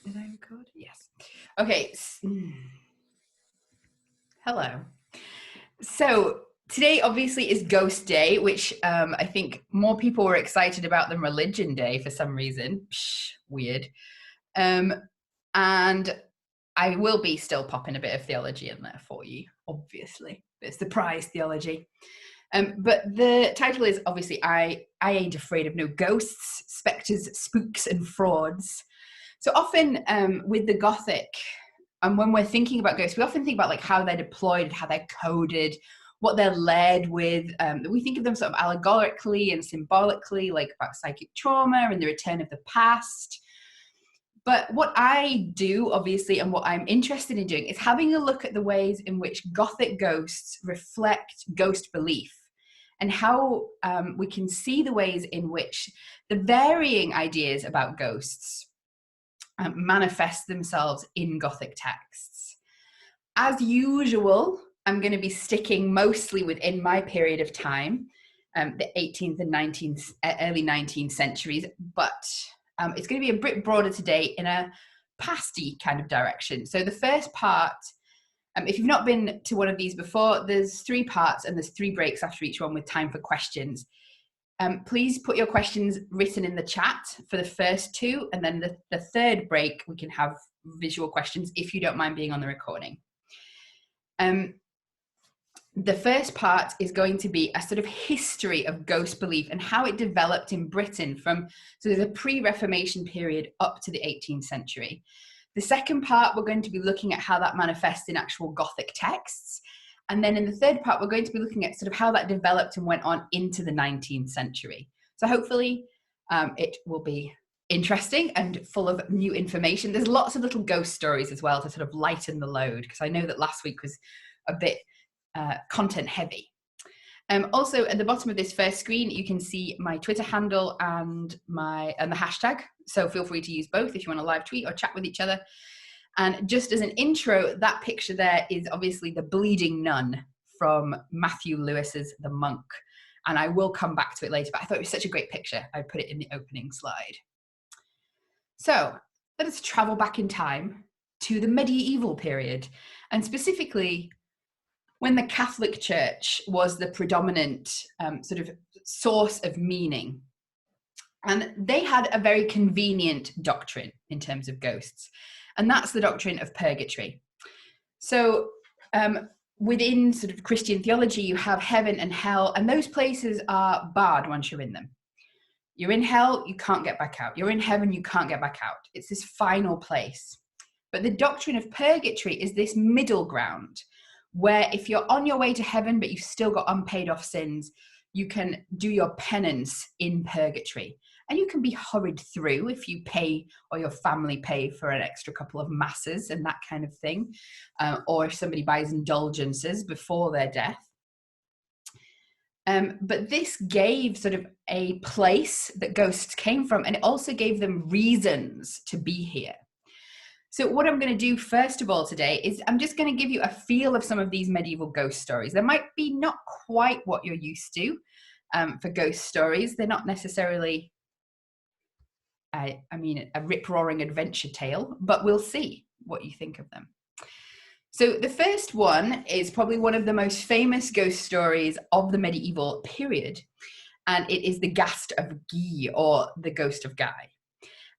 Did I record? Yes. Okay. Hello. So today obviously is Ghost Day, which I think more people were excited about than Religion Day for some reason. Weird. And I will be still popping a bit of theology in there for you, obviously. It's surprise theology. But the title is obviously I Ain't Afraid of No Ghosts, Spectres, Spooks and Frauds. So often with the Gothic, and when we're thinking about ghosts, we often think about like how they're deployed, how they're coded, what they're led with. We think of them sort of allegorically and symbolically, like about psychic trauma and the return of the past. But what I do, obviously, and what I'm interested in doing is having a look at the ways in which Gothic ghosts reflect ghost belief and how we can see the ways in which the varying ideas about ghosts manifest themselves in Gothic texts. As usual, I'm going to be sticking mostly within my period of time, the 18th and 19th, early 19th centuries, but it's going to be a bit broader today in a pasty kind of direction. So the first part, if you've not been to one of these before, there's 3 parts and there's 3 breaks after each one with time for questions. Please put your questions written in the chat for the first 2, and then the third break we can have visual questions if you don't mind being on the recording. The first part is going to be a sort of history of ghost belief and how it developed in Britain from sort of the pre-Reformation period up to the 18th century. The second part, we're going to be looking at how that manifests in actual Gothic texts. And then in the third part, we're going to be looking at sort of how that developed and went on into the 19th century. So hopefully it will be interesting and full of new information. There's lots of little ghost stories as well to sort of lighten the load, because I know that last week was a bit content heavy. Also at the bottom of this first screen, you can see my Twitter handle and the hashtag. So feel free to use both if you want to live tweet or chat with each other. And just as an intro, that picture there is obviously the bleeding nun from Matthew Lewis's The Monk. And I will come back to it later, but I thought it was such a great picture. I put it in the opening slide. So let us travel back in time to the medieval period, and specifically when the Catholic Church was the predominant sort of source of meaning. And they had a very convenient doctrine in terms of ghosts, and that's the doctrine of purgatory. So within sort of Christian theology, you have heaven and hell, and those places are barred once you're in them. You're in hell, you can't get back out. You're in heaven, you can't get back out. It's this final place. But the doctrine of purgatory is this middle ground, where if you're on your way to heaven, but you've still got unpaid off sins, you can do your penance in purgatory. And you can be hurried through if you pay, or your family pay for an extra couple of masses and that kind of thing. Or if somebody buys indulgences before their death. But this gave sort of a place that ghosts came from, and it also gave them reasons to be here. So what I'm going to do first of all today is I'm just going to give you a feel of some of these medieval ghost stories. They might be not quite what you're used to for ghost stories. They're not necessarily, a rip-roaring adventure tale, but we'll see what you think of them. So the first one is probably one of the most famous ghost stories of the medieval period, and it is the Ghost of Guy, or the Ghost of Guy.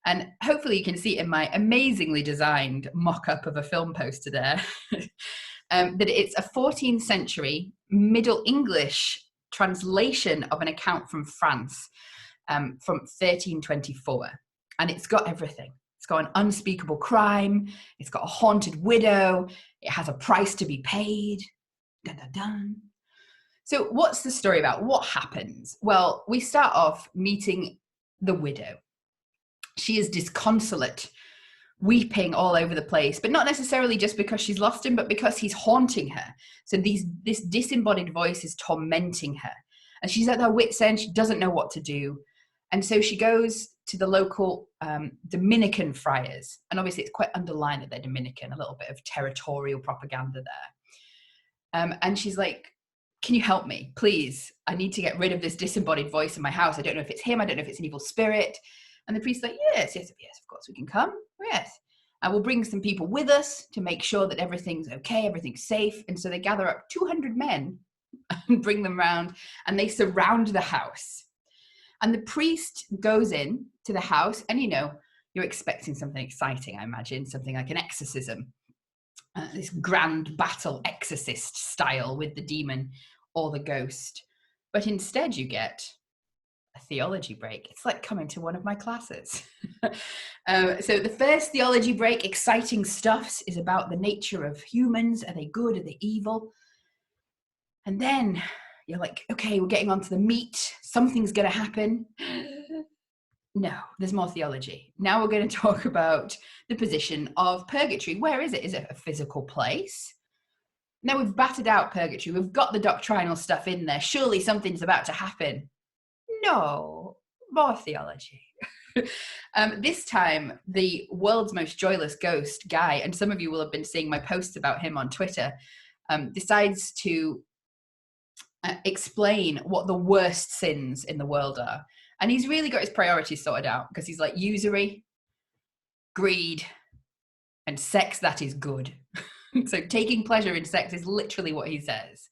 And hopefully you can see in my amazingly designed mock-up of a film poster there that it's a 14th century Middle English translation of an account from France from 1324. And it's got everything. It's got an unspeakable crime. It's got a haunted widow. It has a price to be paid. Dun, dun, dun. So what's the story about? What happens? Well, we start off meeting the widow. She is disconsolate, weeping all over the place, but not necessarily just because she's lost him, but because he's haunting her. So this disembodied voice is tormenting her. And she's at her wit's end. She doesn't know what to do. And so she goes to the local Dominican friars. And obviously it's quite underlined that they're Dominican, a little bit of territorial propaganda there. And she's like, can you help me, please? I need to get rid of this disembodied voice in my house. I don't know if it's him. I don't know if it's an evil spirit. And the priest's like, yes, of course we can come. Yes. and we'll bring some people with us to make sure that everything's okay, everything's safe. And so they gather up 200 men and bring them round, and they surround the house. And the priest goes in to the house, and you're expecting something exciting, I imagine, something like an exorcism, this grand battle exorcist style with the demon or the ghost. But instead you get a theology break. It's like coming to one of my classes. So the first theology break, exciting stuffs, is about the nature of humans. Are they good? Are they evil? And then you're like, okay, we're getting onto the meat. Something's going to happen. No, there's more theology. Now we're going to talk about the position of purgatory. Where is it? Is it a physical place? Now we've battered out purgatory. We've got the doctrinal stuff in there. Surely something's about to happen. No, more theology. This time, the world's most joyless ghost guy, and some of you will have been seeing my posts about him on Twitter, decides to explain what the worst sins in the world are. And he's really got his priorities sorted out, because he's like usury, greed, and sex that is good. So taking pleasure in sex is literally what he says.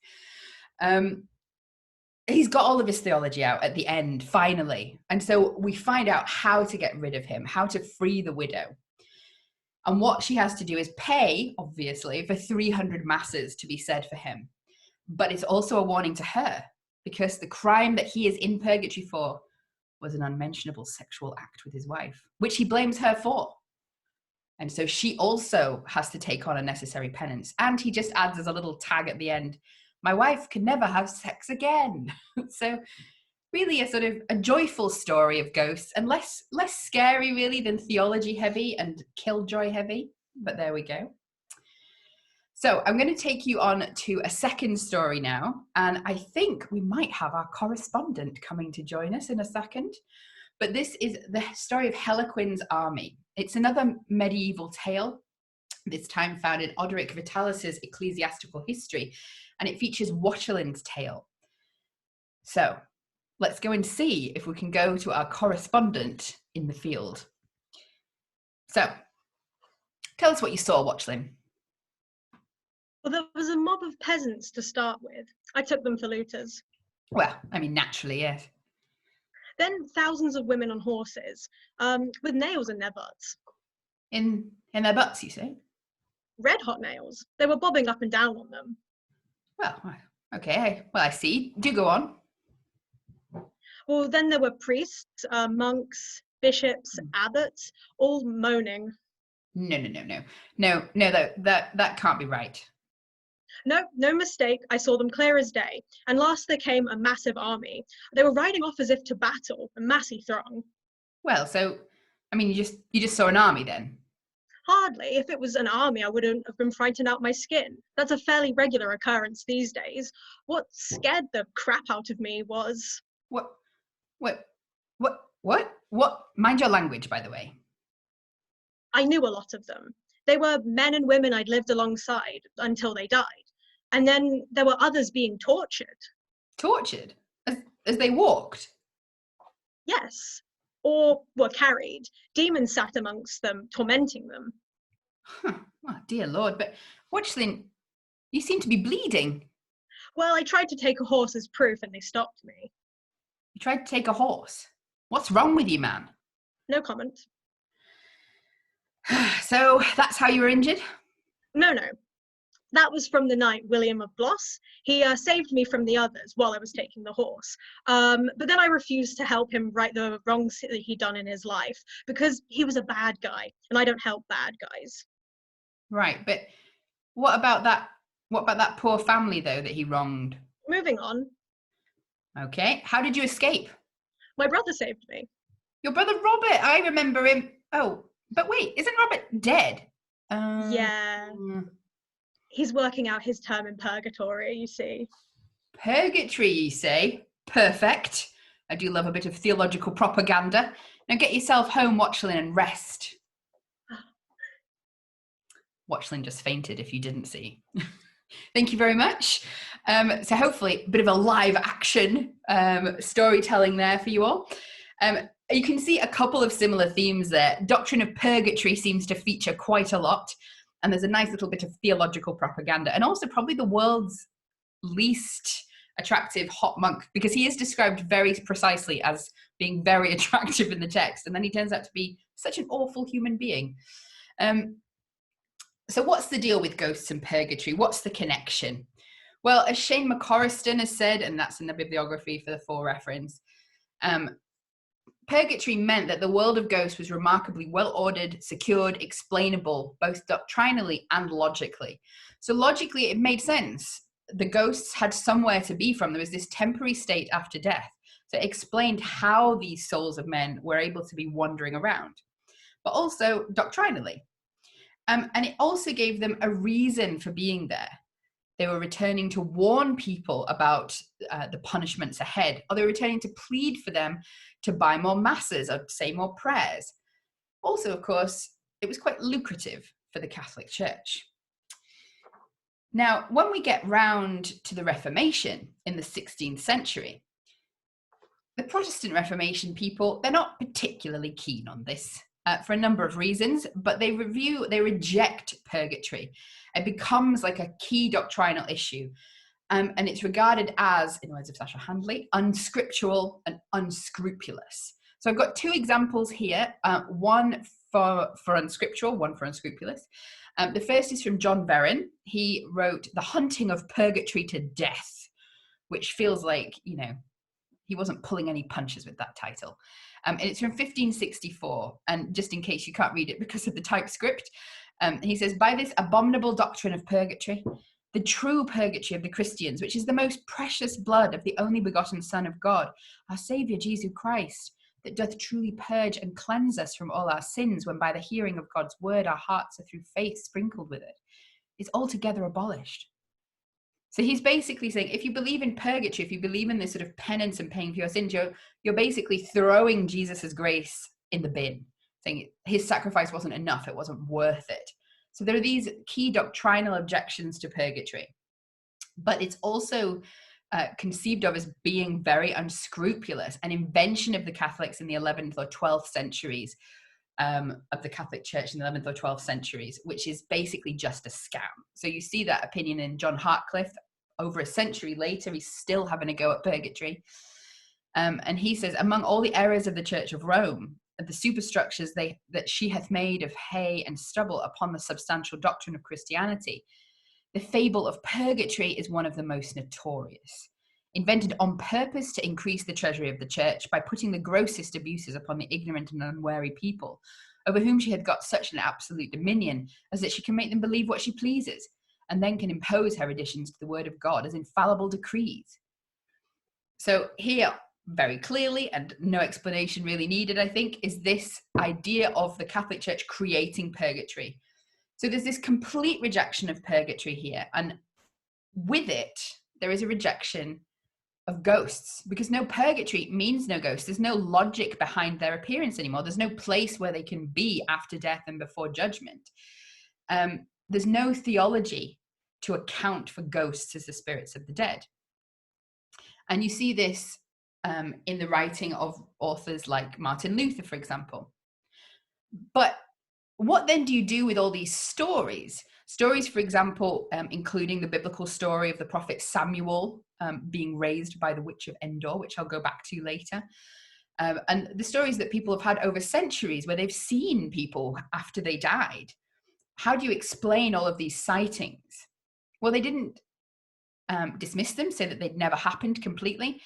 He's got all of his theology out at the end, finally. And so we find out how to get rid of him, how to free the widow. And what she has to do is pay, obviously, for 300 masses to be said for him. But it's also a warning to her, because the crime that he is in purgatory for was an unmentionable sexual act with his wife, which he blames her for. And so she also has to take on a necessary penance. And he just adds as a little tag at the end, my wife can never have sex again. So really a sort of a joyful story of ghosts, and less scary really than theology heavy and killjoy heavy. But there we go. So I'm going to take you on to a second story now, and I think we might have our correspondent coming to join us in a second. But this is the story of Harlequin's army. It's another medieval tale, this time found in Odoric Vitalis's Ecclesiastical History, and it features Watchelin's tale. So let's go and see if we can go to our correspondent in the field. So tell us what you saw, Watchelin. Well, there was a mob of peasants to start with. I took them for looters. Well, I mean, naturally, yes. Then thousands of women on horses, with nails in their butts. In their butts, you say? Red hot nails. They were bobbing up and down on them. Well, okay. Well, I see. Do go on. Well, then there were priests, monks, bishops, abbots, all moaning. No, that can't be right. No mistake. I saw them clear as day. And last there came a massive army. They were riding off as if to battle, a massy throng. Well, so, I mean, you just saw an army then? Hardly. If it was an army, I wouldn't have been frightened out my skin. That's a fairly regular occurrence these days. What scared the crap out of me was... What? Mind your language, by the way. I knew a lot of them. They were men and women I'd lived alongside until they died. And then there were others being tortured. Tortured? As they walked? Yes. Or were carried. Demons sat amongst them, tormenting them. Huh. Oh, dear Lord. But Watchlin, you seem to be bleeding. Well, I tried to take a horse as proof and they stopped me. You tried to take a horse? What's wrong with you, man? No comment. So that's how you were injured? No. That was from the knight William of Bloss. He saved me from the others while I was taking the horse. But then I refused to help him right the wrongs that he'd done in his life because he was a bad guy and I don't help bad guys. Right, but what about that poor family though that he wronged? Moving on. Okay, how did you escape? My brother saved me. Your brother Robert, I remember him. Oh, but wait, isn't Robert dead? Yeah. He's working out his term in purgatory, you see. Purgatory, you say? Perfect. I do love a bit of theological propaganda. Now get yourself home, Watchlin, and rest. Watchlin just fainted, if you didn't see. Thank you very much. So hopefully a bit of a live action storytelling there for you all. you can see a couple of similar themes there. Doctrine of Purgatory seems to feature quite a lot, and there's a nice little bit of theological propaganda, and also probably the world's least attractive hot monk, because he is described very precisely as being very attractive in the text, and then he turns out to be such an awful human being. So what's the deal with ghosts and purgatory? What's the connection? Well, as Shane McCorriston has said, and that's in the bibliography for the full reference, purgatory meant that the world of ghosts was remarkably well-ordered, secured, explainable, both doctrinally and logically. So logically, it made sense. The ghosts had somewhere to be from. There was this temporary state after death. So it explained how these souls of men were able to be wandering around, but also doctrinally. And it also gave them a reason for being there. They were returning to warn people about the punishments ahead, or they were returning to plead for them to buy more masses or say more prayers. Also, of course, it was quite lucrative for the Catholic Church. Now, when we get round to the Reformation in the 16th century, the Protestant Reformation people, they're not particularly keen on this. For a number of reasons, but they reject purgatory. It becomes like a key doctrinal issue, and it's regarded as, in words of Sasha Handley, unscriptural and unscrupulous. So I've got two examples here, one for unscriptural, one for unscrupulous. The first is from John Verron. He wrote The Hunting of Purgatory to Death, which feels like, he wasn't pulling any punches with that title. And it's from 1564. And just in case you can't read it because of the typescript, he says, by this abominable doctrine of purgatory, the true purgatory of the Christians, which is the most precious blood of the only begotten Son of God, our Saviour Jesus Christ, that doth truly purge and cleanse us from all our sins, when by the hearing of God's word our hearts are through faith sprinkled with it, is altogether abolished. So he's basically saying, if you believe in purgatory, if you believe in this sort of penance and paying for your sins, you're basically throwing Jesus's grace in the bin, saying his sacrifice wasn't enough, it wasn't worth it. So there are these key doctrinal objections to purgatory, but it's also conceived of as being very unscrupulous, an invention of the Catholics in the 11th or 12th centuries, of the Catholic Church in the 11th or 12th centuries, which is basically just a scam. So you see that opinion in John Hartcliffe. Over a century later, he's still having a go at purgatory. And he says, among all the errors of the Church of Rome, the superstructures that she hath made of hay and stubble upon the substantial doctrine of Christianity, the fable of purgatory is one of the most notorious, invented on purpose to increase the treasury of the church by putting the grossest abuses upon the ignorant and unwary people, over whom she hath got such an absolute dominion as that she can make them believe what she pleases, and then can impose her additions to the word of God as infallible decrees. So here, very clearly, and no explanation really needed, I think, is this idea of the Catholic Church creating purgatory. So there's this complete rejection of purgatory here, and with it, there is a rejection of ghosts, because no purgatory means no ghosts. There's no logic behind their appearance anymore. There's no place where they can be after death and before judgment. There's no theology to account for ghosts as the spirits of the dead. And you see this in the writing of authors like Martin Luther, for example. But what then do you do with all these stories? Stories, for example, including the biblical story of the prophet Samuel being raised by the witch of Endor, which I'll go back to later. And the stories that people have had over centuries where they've seen people after they died. How do you explain all of these sightings? Well, they didn't dismiss them, say that they'd never happened completely.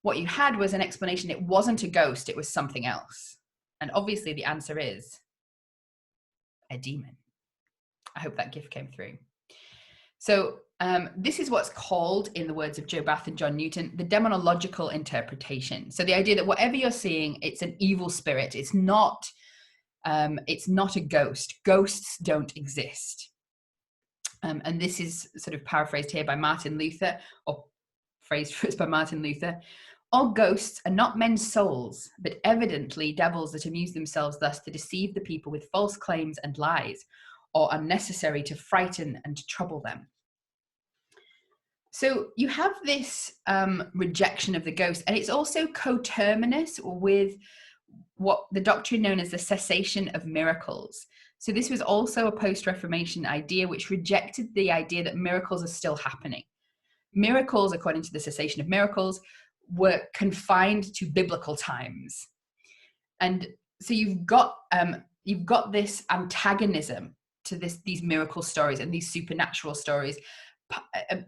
What you had was an explanation. It wasn't a ghost, it was something else. And obviously the answer is a demon. I hope that gift came through. So this is what's called, in the words of Joe Bath and John Newton, the demonological interpretation. So the idea that whatever you're seeing, it's an evil spirit. It's not a ghost. Ghosts don't exist. And this is sort of paraphrased here by Martin Luther, or phrased first by Martin Luther. All ghosts are not men's souls, but evidently devils that amuse themselves thus to deceive the people with false claims and lies, or unnecessary to frighten and trouble them. So you have this rejection of the ghost, and it's also coterminous with what the doctrine known as the cessation of miracles. So this was also a post-Reformation idea which rejected the idea that miracles are still happening. Miracles, according to the cessation of miracles, were confined to biblical times. And so you've got this antagonism to these miracle stories and these supernatural stories,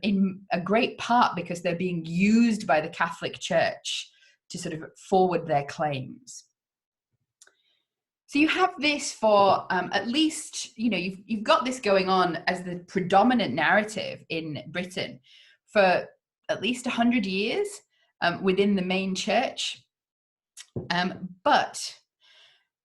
in a great part because they're being used by the Catholic Church to sort of forward their claims. So you have this for at least, you've got this going on as the predominant narrative in Britain for at least 100 years within the main church. But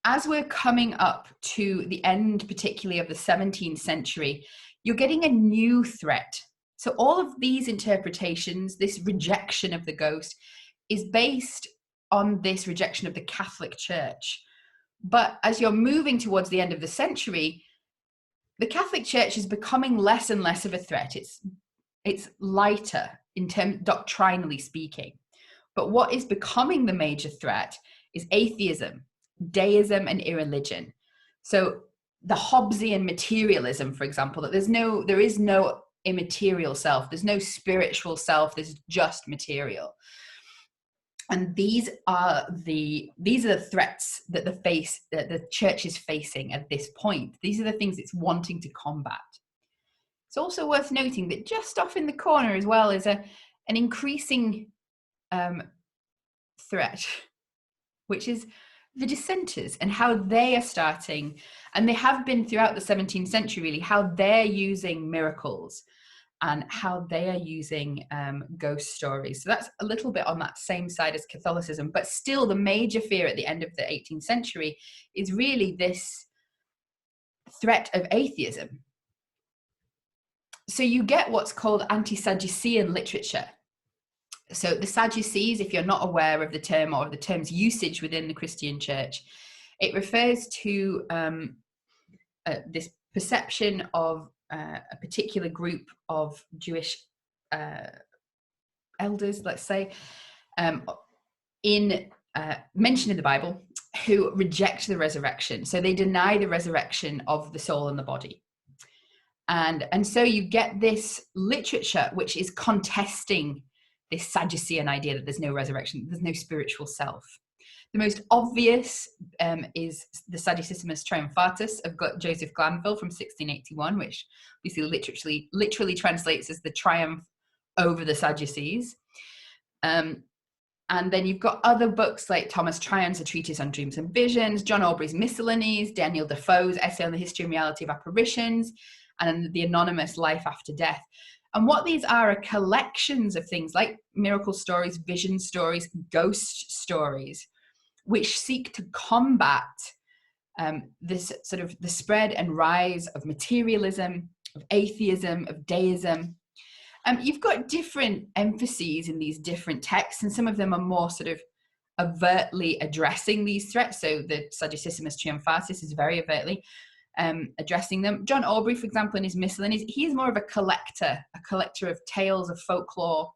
as we're coming up to the end, particularly of the 17th century, you're getting a new threat. So all of these interpretations, this rejection of the ghost, is based on this rejection of the Catholic Church. But as you're moving towards the end of the century, the Catholic Church is becoming less and less of a threat. It's lighter in terms doctrinally speaking. But what is becoming the major threat is atheism, deism, and irreligion. So the Hobbesian materialism, for example, that there is no immaterial self, there's no spiritual self, there's just material. And these are the threats that the church is facing at this point. These are the things it's wanting to combat. It's also worth noting that just off in the corner as well is an increasing threat, which is the dissenters and how they are starting, and they have been throughout the 17th century really, how they're using miracles and how they are using ghost stories. So that's a little bit on that same side as Catholicism, but still the major fear at the end of the 18th century is really this threat of atheism. So you get what's called anti-Sadducean literature. So the Sadducees, if you're not aware of the term or the term's usage within the Christian church, it refers to this perception of a particular group of Jewish elders, let's say, mentioned in the Bible, who reject the resurrection. So they deny the resurrection of the soul and the body. And so you get this literature which is contesting this Sadducean idea that there's no resurrection, there's no spiritual self. The most obvious is the Sadducismus Triumphatus of Joseph Glanville from 1681, which obviously literally translates as the triumph over the Sadducees. And then you've got other books like Thomas Tryon's A Treatise on Dreams and Visions, John Aubrey's Miscellanies, Daniel Defoe's Essay on the History and Reality of Apparitions, and the anonymous Life After Death. And what these are collections of things like miracle stories, vision stories, ghost stories, which seek to combat this sort of the spread and rise of materialism, of atheism, of deism. You've got different emphases in these different texts, and some of them are more sort of overtly addressing these threats. So the Sadducismus Triumphatus is very overtly addressing them. John Aubrey, for example, in his Miscellanies, he's more of a collector of tales of folklore.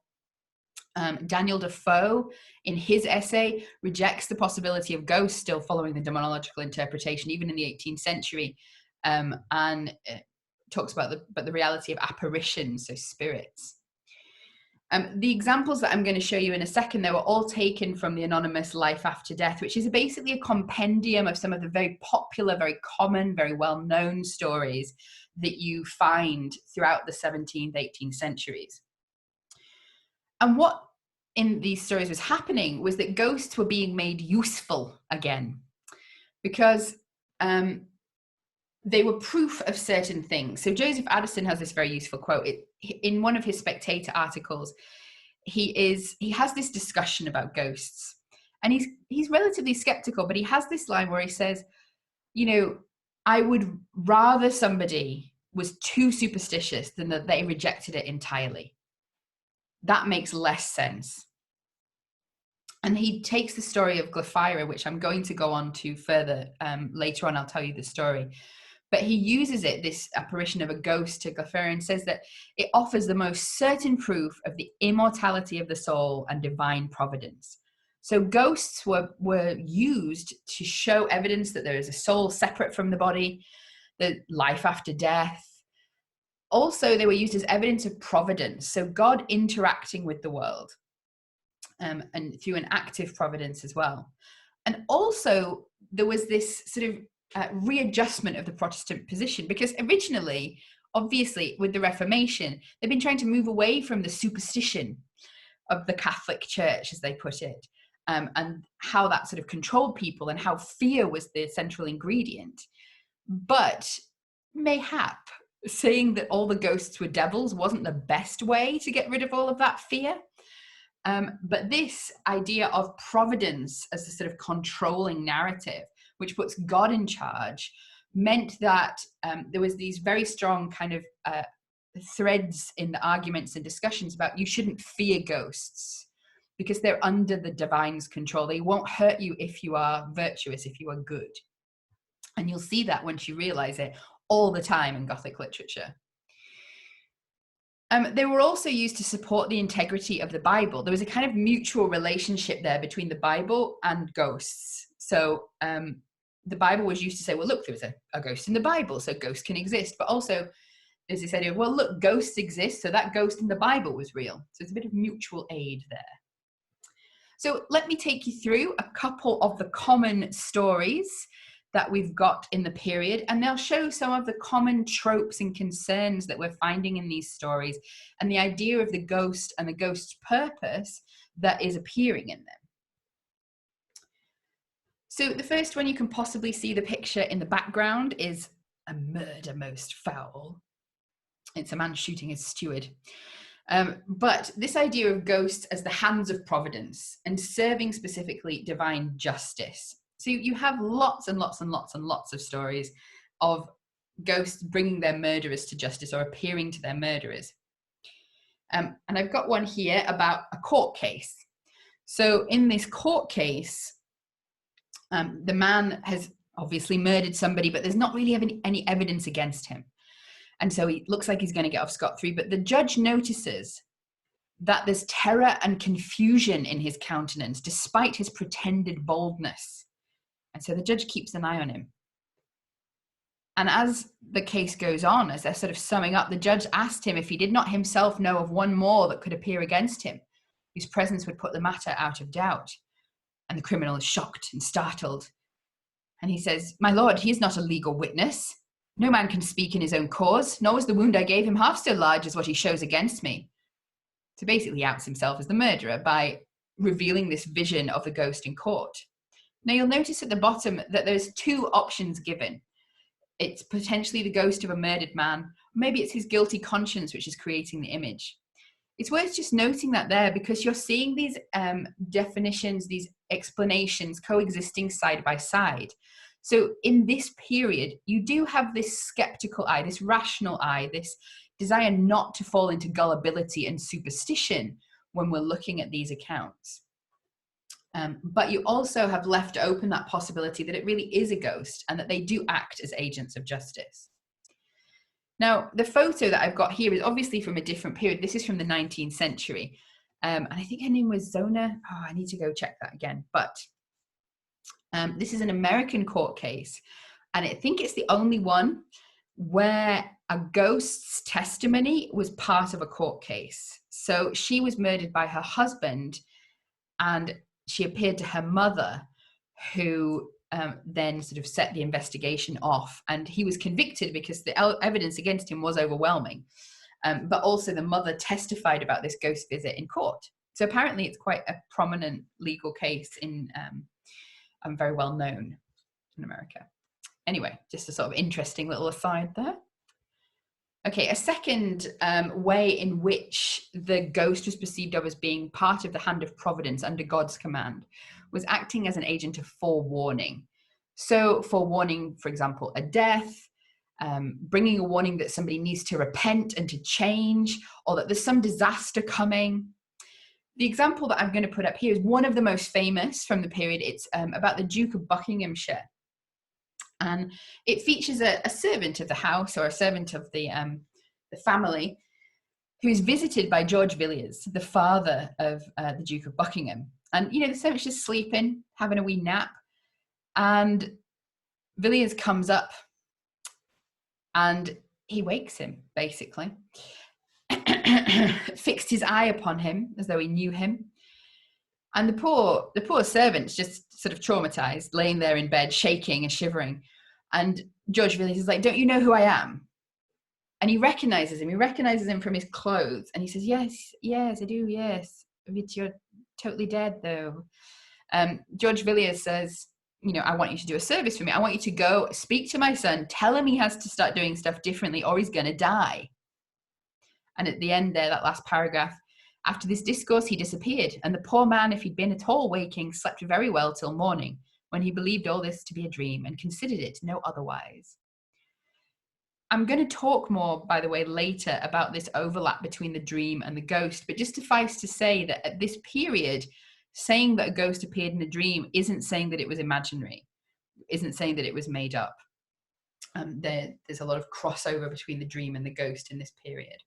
Daniel Defoe, in his essay, rejects the possibility of ghosts still following the demonological interpretation, even in the 18th century, and talks about the reality of apparitions, so spirits. The examples that I'm going to show you in a second, they were all taken from the anonymous Life After Death, which is basically a compendium of some of the very popular, very common, very well-known stories that you find throughout the 17th, 18th centuries. And what in these stories was happening was that ghosts were being made useful again, because they were proof of certain things. So Joseph Addison has this very useful quote. In one of his Spectator articles, he has this discussion about ghosts, and he's relatively skeptical, but he has this line where he says, I would rather somebody was too superstitious than that they rejected it entirely. That makes less sense. And he takes the story of Glaphyra, which I'm going to go on to further later on. I'll tell you the story. But he uses this apparition of a ghost to Glaphyra, and says that it offers the most certain proof of the immortality of the soul and divine providence. So ghosts were used to show evidence that there is a soul separate from the body, the life after death. Also, they were used as evidence of providence, so God interacting with the world, and through an active providence as well. And also, there was this sort of readjustment of the Protestant position, because originally, obviously, with the Reformation, they've been trying to move away from the superstition of the Catholic Church, as they put it, and how that sort of controlled people and how fear was the central ingredient. But mayhap saying that all the ghosts were devils wasn't the best way to get rid of all of that fear. But this idea of providence as a sort of controlling narrative, which puts God in charge, meant that there was these very strong kind of threads in the arguments and discussions about you shouldn't fear ghosts because they're under the divine's control. They won't hurt you if you are virtuous, if you are good. And you'll see that once you realize it all the time in Gothic literature. They were also used to support the integrity of the Bible. There was a kind of mutual relationship there between the Bible and ghosts. So the Bible was used to say, well, look, there was a ghost in the Bible, so ghosts can exist. But also, there's this idea of, well, look, ghosts exist, so that ghost in the Bible was real. So there's a bit of mutual aid there. So let me take you through a couple of the common stories that we've got in the period, and they'll show some of the common tropes and concerns that we're finding in these stories and the idea of the ghost and the ghost's purpose that is appearing in them. So the first one, you can possibly see the picture in the background, is a murder most foul. It's a man shooting his steward. But this idea of ghosts as the hands of providence and serving specifically divine justice. So you have lots and lots and lots and lots of stories of ghosts bringing their murderers to justice or appearing to their murderers. And I've got one here about a court case. So in this court case, the man has obviously murdered somebody, but there's not really any evidence against him. And so he looks like he's going to get off scot-free, but the judge notices that there's terror and confusion in his countenance, despite his pretended boldness. And so the judge keeps an eye on him. And as the case goes on, as they're sort of summing up, the judge asked him if he did not himself know of one more that could appear against him, whose presence would put the matter out of doubt. And the criminal is shocked and startled. And he says, "My lord, he is not a legal witness. No man can speak in his own cause, nor was the wound I gave him half so large as what he shows against me." So basically he outs himself as the murderer by revealing this vision of the ghost in court. Now you'll notice at the bottom that there's two options given. It's potentially the ghost of a murdered man. Maybe it's his guilty conscience which is creating the image. It's worth just noting that there, because you're seeing these definitions, these explanations coexisting side by side. So in this period, you do have this skeptical eye, this rational eye, this desire not to fall into gullibility and superstition when we're looking at these accounts. But you also have left open that possibility that it really is a ghost and that they do act as agents of justice. Now, the photo that I've got here is obviously from a different period. This is from the 19th century. And I think her name was Zona. Oh, I need to go check that again. But this is an American court case. And I think it's the only one where a ghost's testimony was part of a court case. So she was murdered by her husband, and she appeared to her mother, who then sort of set the investigation off. And he was convicted because the evidence against him was overwhelming. But also the mother testified about this ghost visit in court. So apparently it's quite a prominent legal case and very well known in America. Anyway, just a sort of interesting little aside there. Okay, a second way in which the ghost was perceived of as being part of the hand of providence under God's command was acting as an agent of forewarning. So forewarning, for example, a death, bringing a warning that somebody needs to repent and to change, or that there's some disaster coming. The example that I'm going to put up here is one of the most famous from the period. It's about the Duke of Buckinghamshire. And it features a servant of the house, or a servant of the family, who is visited by George Villiers, the father of the Duke of Buckingham. And, the servant's just sleeping, having a wee nap. And Villiers comes up and he wakes him, basically. Fixed his eye upon him as though he knew him. And the poor servant's just sort of traumatized, laying there in bed, shaking and shivering. And George Villiers is like, "Don't you know who I am?" And he recognizes him. He recognizes him from his clothes. And he says, yes, I do, yes. But you're totally dead, though. George Villiers says, "I want you to do a service for me. I want you to go speak to my son, tell him he has to start doing stuff differently or he's going to die." And at the end there, that last paragraph, "After this discourse, he disappeared. And the poor man, if he'd been at all waking, slept very well till morning, when he believed all this to be a dream and considered it no otherwise." I'm going to talk more, by the way, later about this overlap between the dream and the ghost, but just suffice to say that at this period, saying that a ghost appeared in a dream isn't saying that it was imaginary, isn't saying that it was made up. There's a lot of crossover between the dream and the ghost in this period.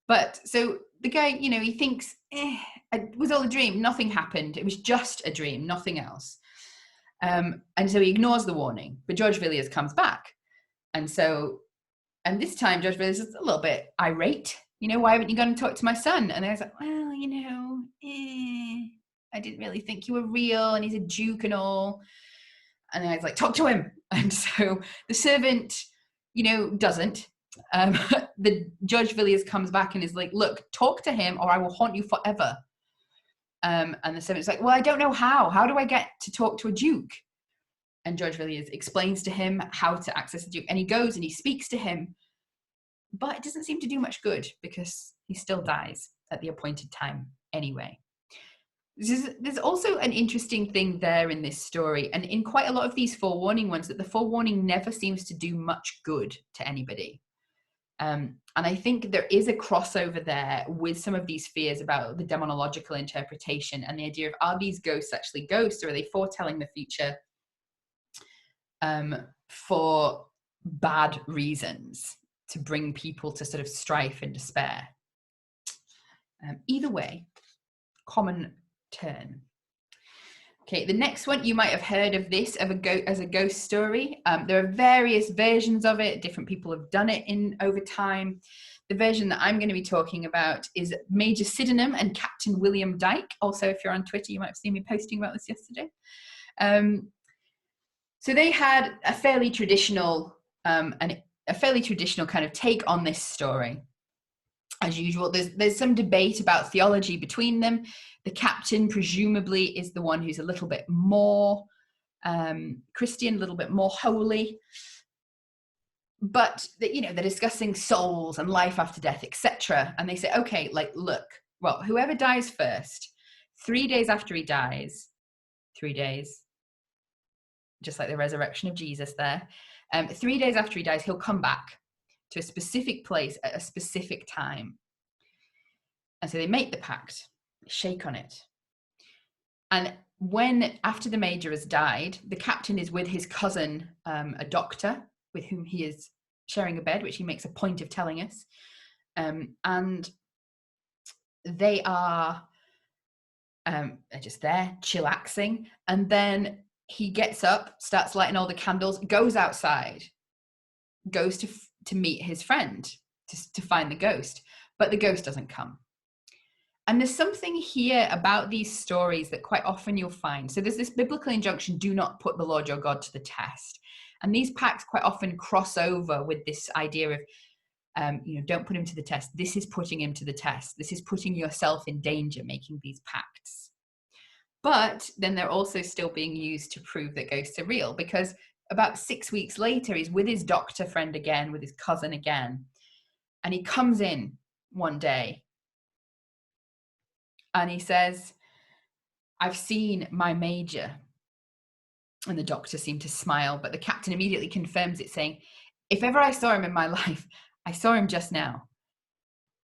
But so the guy, he thinks, it was all a dream, nothing happened. It was just a dream, nothing else. And so he ignores the warning, but George Villiers comes back. And this time George Villiers is a little bit irate. "Why haven't you gone and talked to my son?" And I was like, "Well, I didn't really think you were real, and he's a duke and all." And I was like, "Talk to him." And so the servant, doesn't. The George Villiers comes back and is like, "Look, talk to him or I will haunt you forever." And the servant's like, "Well, I don't know how. How do I get to talk to a duke?" And George Villiers explains to him how to access the duke. And he goes and he speaks to him. But it doesn't seem to do much good because he still dies at the appointed time anyway. There's also an interesting thing there in this story, and in quite a lot of these forewarning ones, that the forewarning never seems to do much good to anybody. And I think there is a crossover there with some of these fears about the demonological interpretation and the idea of, are these ghosts actually ghosts, or are they foretelling the future for bad reasons, to bring people to sort of strife and despair? Either way, common turn. Okay, the next one, you might have heard of this as a ghost story. There are various versions of it. Different people have done it over time. The version that I'm going to be talking about is Major Sydenham and Captain William Dyke. Also, if you're on Twitter, you might have seen me posting about this yesterday. So they had a fairly traditional kind of take on this story. As usual, there's some debate about theology between them. The captain presumably is the one who's a little bit more Christian, a little bit more holy. But they're discussing souls and life after death, etc. And they say, okay, look, well, whoever dies first, 3 days after he dies, 3 days, just like the resurrection of Jesus there, 3 days after he dies, he'll come back to a specific place at a specific time. And so they make the pact, shake on it. And after the major has died, the captain is with his cousin, a doctor, with whom he is sharing a bed, which he makes a point of telling us. And they are just there, chillaxing. And then he gets up, starts lighting all the candles, goes outside, goes to meet his friend, to find the ghost. But the ghost doesn't come. And there's something here about these stories that quite often you'll find. So there's this biblical injunction, do not put the Lord your God to the test. And these pacts quite often cross over with this idea of, don't put him to the test. This is putting him to the test. This is putting yourself in danger, making these pacts. But then they're also still being used to prove that ghosts are real, because about 6 weeks later, he's with his doctor friend again, with his cousin again. And he comes in one day and he says, I've seen my major. And the doctor seemed to smile, but the captain immediately confirms it, saying, if ever I saw him in my life, I saw him just now.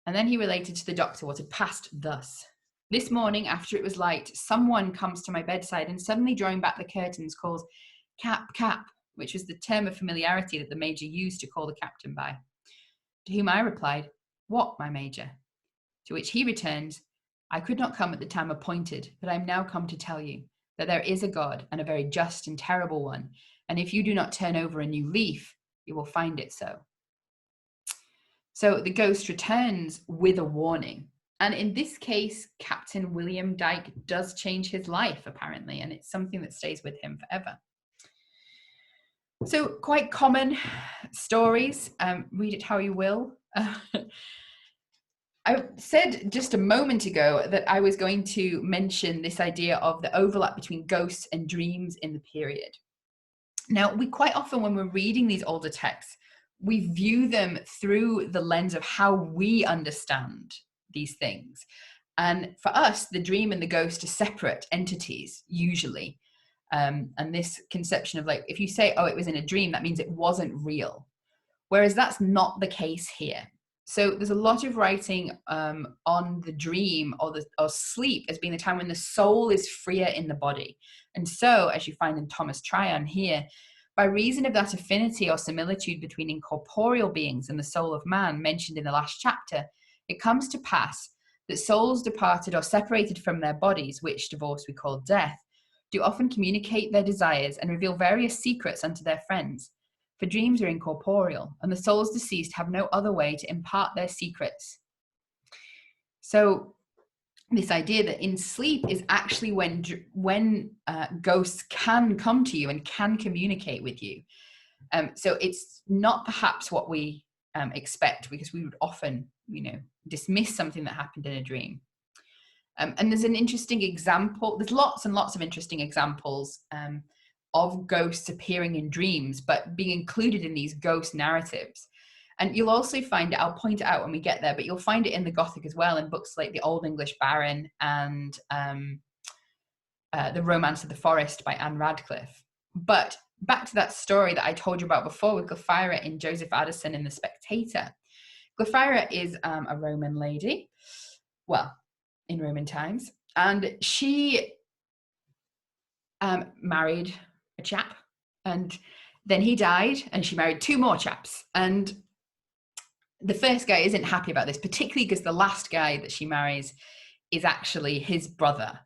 And then he related to the doctor what had passed thus. This morning, after it was light, someone comes to my bedside and suddenly drawing back the curtains calls, Cap, Cap, which was the term of familiarity that the major used to call the captain by. To whom I replied, what, my major? To which he returns, I could not come at the time appointed, but I am now come to tell you that there is a God, and a very just and terrible one, and if you do not turn over a new leaf, you will find it so. So the ghost returns with a warning. And in this case, Captain William Dyke does change his life, apparently, and it's something that stays with him forever. So quite common stories. Read it how you will. I said just a moment ago that I was going to mention this idea of the overlap between ghosts and dreams in the period. Now, we quite often, when we're reading these older texts, we view them through the lens of how we understand these things. And for us, the dream and the ghost are separate entities, usually. And this conception of like, if you say, oh, it was in a dream, that means it wasn't real. Whereas that's not the case here. So there's a lot of writing on the dream or sleep as being the time when the soul is freer in the body. And so, as you find in Thomas Tryon here, by reason of that affinity or similitude between incorporeal beings and the soul of man mentioned in the last chapter, it comes to pass that souls departed or separated from their bodies, which divorce we call death, do often communicate their desires and reveal various secrets unto their friends. For dreams are incorporeal, and the souls deceased have no other way to impart their secrets. So this idea that in sleep is actually when ghosts can come to you and can communicate with you. So it's not perhaps what we expect, because we would often, dismiss something that happened in a dream. And there's an interesting example. There's lots and lots of interesting examples of ghosts appearing in dreams, but being included in these ghost narratives. And you'll also find it, I'll point it out when we get there, but you'll find it in the Gothic as well, in books like The Old English Baron and The Romance of the Forest by Anne Radcliffe. But back to that story that I told you about before with Glaphyra in Joseph Addison in The Spectator. Glaphyra is a Roman lady, well, in Roman times, and she married a chap, and then he died, and she married two more chaps, and the first guy isn't happy about this, particularly because the last guy that she marries is actually his brother,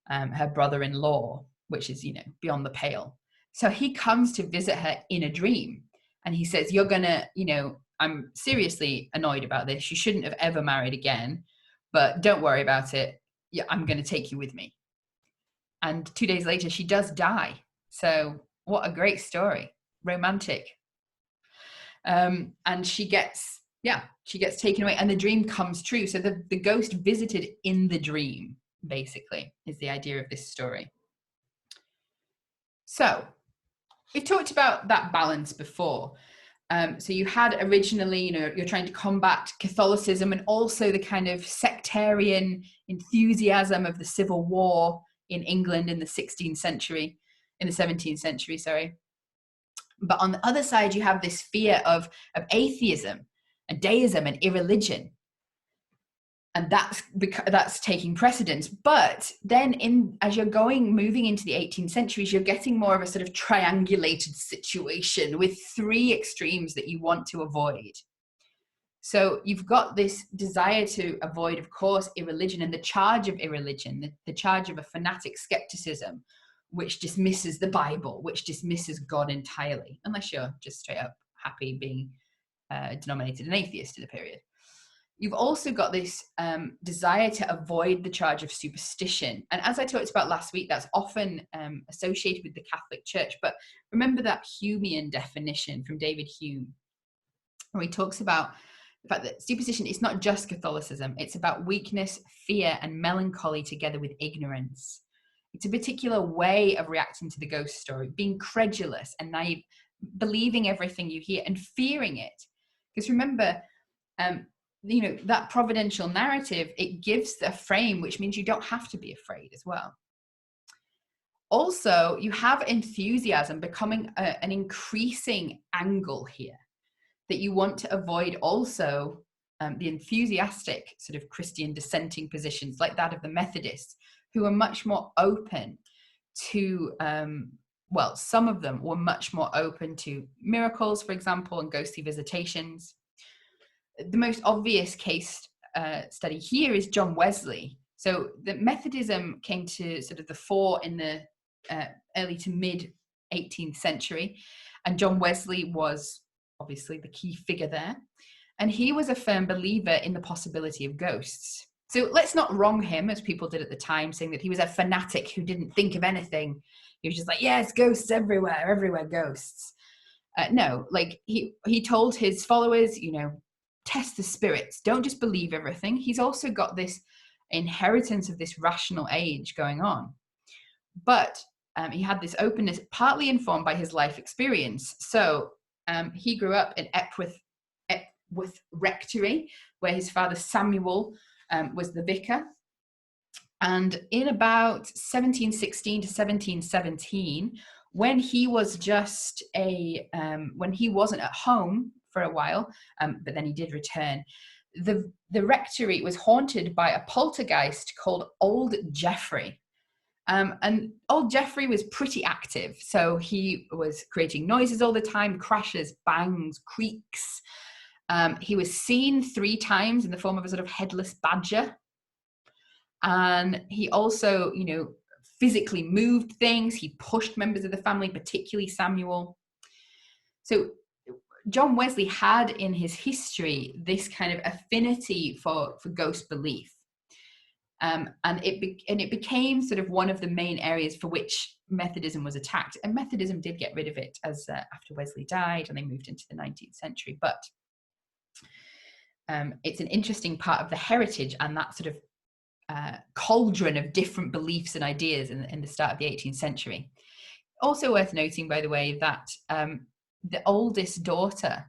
her brother-in-law, which is, beyond the pale. So he comes to visit her in a dream, and he says, you're gonna, I'm seriously annoyed about this. You shouldn't have ever married again, but don't worry about it. Yeah, I'm gonna take you with me. And 2 days later, she does die. So what a great story. Romantic. And she gets taken away, and the dream comes true. So the ghost visited in the dream, basically, is the idea of this story. So we've talked about that balance before. So you had originally, you're trying to combat Catholicism and also the kind of sectarian enthusiasm of the Civil War in England in the 17th century, sorry. But on the other side, you have this fear of atheism and deism and irreligion. And that's taking precedence. But then as you're moving into the 18th centuries, you're getting more of a sort of triangulated situation with three extremes that you want to avoid. So you've got this desire to avoid, of course, irreligion and the charge of irreligion, the charge of a fanatic skepticism, which dismisses the Bible, which dismisses God entirely, unless you're just straight up happy being denominated an atheist in the period. You've also got this desire to avoid the charge of superstition. And as I talked about last week, that's often associated with the Catholic Church. But remember that Humean definition from David Hume, where he talks about the fact that superstition is not just Catholicism. It's about weakness, fear, and melancholy together with ignorance. It's a particular way of reacting to the ghost story, being credulous and naive, believing everything you hear and fearing it. Because remember, that providential narrative, it gives a frame, which means you don't have to be afraid as well. Also, you have enthusiasm becoming an increasing angle here that you want to avoid. Also, the enthusiastic sort of Christian dissenting positions like that of the Methodists, who are much more open to, some of them were much more open to miracles, for example, and ghostly visitations. The most obvious case study here is John Wesley. So the Methodism came to sort of the fore in the early to mid 18th century, and John Wesley was obviously the key figure there. And he was a firm believer in the possibility of ghosts. So let's not wrong him, as people did at the time, saying that he was a fanatic who didn't think of anything. He was just like, yes, ghosts everywhere ghosts. No, like he told his followers, test the spirits. Don't just believe everything. He's also got this inheritance of this rational age going on. But he had this openness, partly informed by his life experience. So he grew up in Epworth Rectory, where his father Samuel was the vicar. And in about 1716 to 1717, when he was just when he wasn't at home for a while, but then he did return, the rectory was haunted by a poltergeist called Old Geoffrey. And old Geoffrey was pretty active. So he was creating noises all the time, crashes, bangs, creaks. He was seen 3 times in the form of a sort of headless badger. And he also, physically moved things. He pushed members of the family, particularly Samuel. So John Wesley had in his history this kind of affinity for ghost belief. And it became sort of one of the main areas for which Methodism was attacked. And Methodism did get rid of it after Wesley died, and they moved into the 19th century. But it's an interesting part of the heritage and that sort of cauldron of different beliefs and ideas in the start of the 18th century. Also worth noting, by the way, that the oldest daughter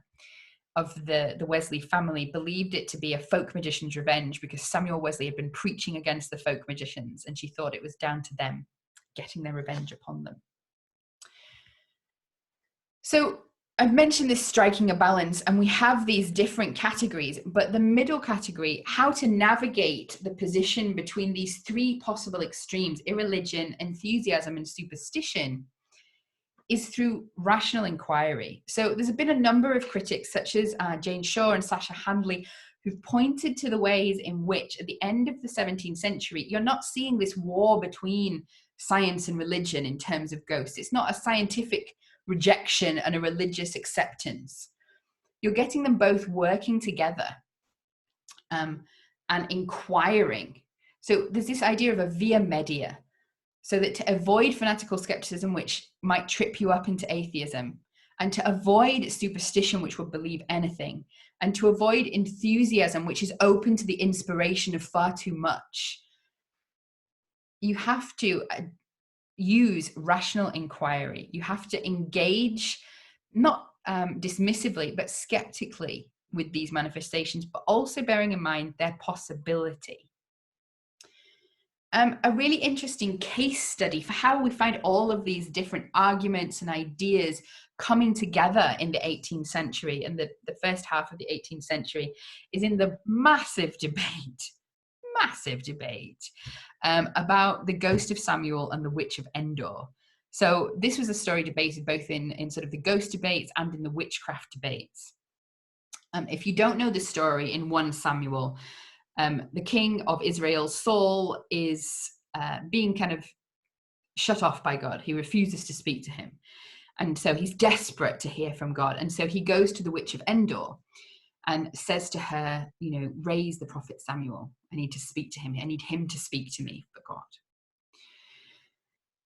of the Wesley family believed it to be a folk magician's revenge because Samuel Wesley had been preaching against the folk magicians, and she thought it was down to them getting their revenge upon them. So I've mentioned this striking a balance, and we have these different categories, but the middle category, how to navigate the position between these 3 possible extremes, irreligion, enthusiasm, and superstition, is through rational inquiry. So there's been a number of critics, such as Jane Shaw and Sasha Handley, who've pointed to the ways in which at the end of the 17th century, you're not seeing this war between science and religion in terms of ghosts. It's not a scientific rejection and a religious acceptance. You're getting them both working together and inquiring. So there's this idea of a via media, so that to avoid fanatical skepticism, which might trip you up into atheism, and to avoid superstition, which would believe anything, and to avoid enthusiasm, which is open to the inspiration of far too much, you have to use rational inquiry. You have to engage, not dismissively, but skeptically with these manifestations, but also bearing in mind their possibility. A really interesting case study for how we find all of these different arguments and ideas coming together in the 18th century and the first half of the 18th century is in the massive debate about the ghost of Samuel and the witch of Endor. So this was a story debated both in sort of the ghost debates and in the witchcraft debates. If you don't know the story, in 1 Samuel, the king of Israel, Saul, is being kind of shut off by God. He refuses to speak to him. And so he's desperate to hear from God. And so he goes to the witch of Endor and says to her, raise the prophet Samuel. I need to speak to him. I need him to speak to me for God.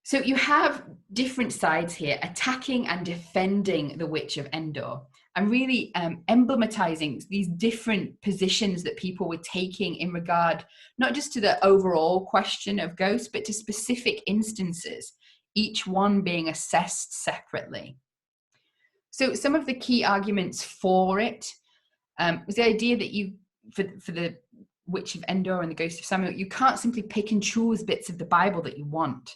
So you have different sides here, attacking and defending the witch of Endor, and really emblematizing these different positions that people were taking in regard, not just to the overall question of ghosts, but to specific instances, each one being assessed separately. So some of the key arguments for it was the idea that for the witch of Endor and the ghost of Samuel, you can't simply pick and choose bits of the Bible that you want.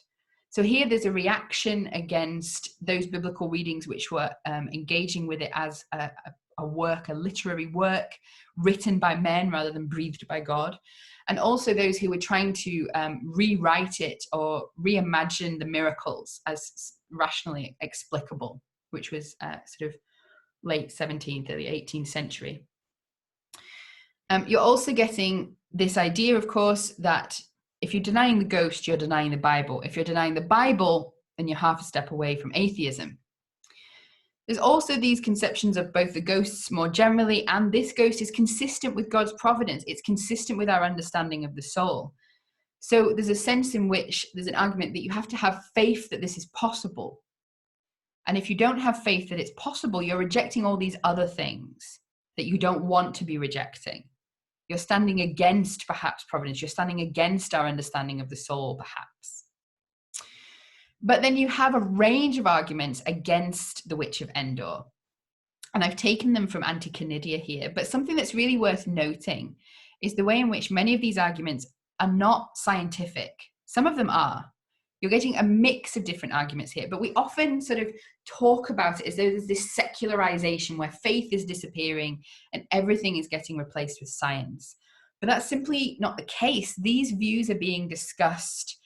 So here there's a reaction against those biblical readings which were engaging with it as a work, a literary work written by men rather than breathed by God. And also those who were trying to rewrite it or reimagine the miracles as rationally explicable, which was sort of late 17th, early 18th century. You're also getting this idea, of course, that If you're denying the ghost, you're denying the Bible. If you're denying the Bible, then you're half a step away from atheism. There's also these conceptions of both the ghosts more generally, and this ghost is consistent with God's providence. It's consistent with our understanding of the soul. So there's a sense in which there's an argument that you have to have faith that this is possible. And if you don't have faith that it's possible, you're rejecting all these other things that you don't want to be rejecting. You're standing against perhaps providence. You're standing against our understanding of the soul, perhaps. But then you have a range of arguments against the Witch of Endor. And I've taken them from Anti-Canidia here. But something that's really worth noting is the way in which many of these arguments are not scientific. Some of them are. You're getting a mix of different arguments here, but we often sort of talk about it as though there's this secularization where faith is disappearing and everything is getting replaced with science. But that's simply not the case. These views are being discussed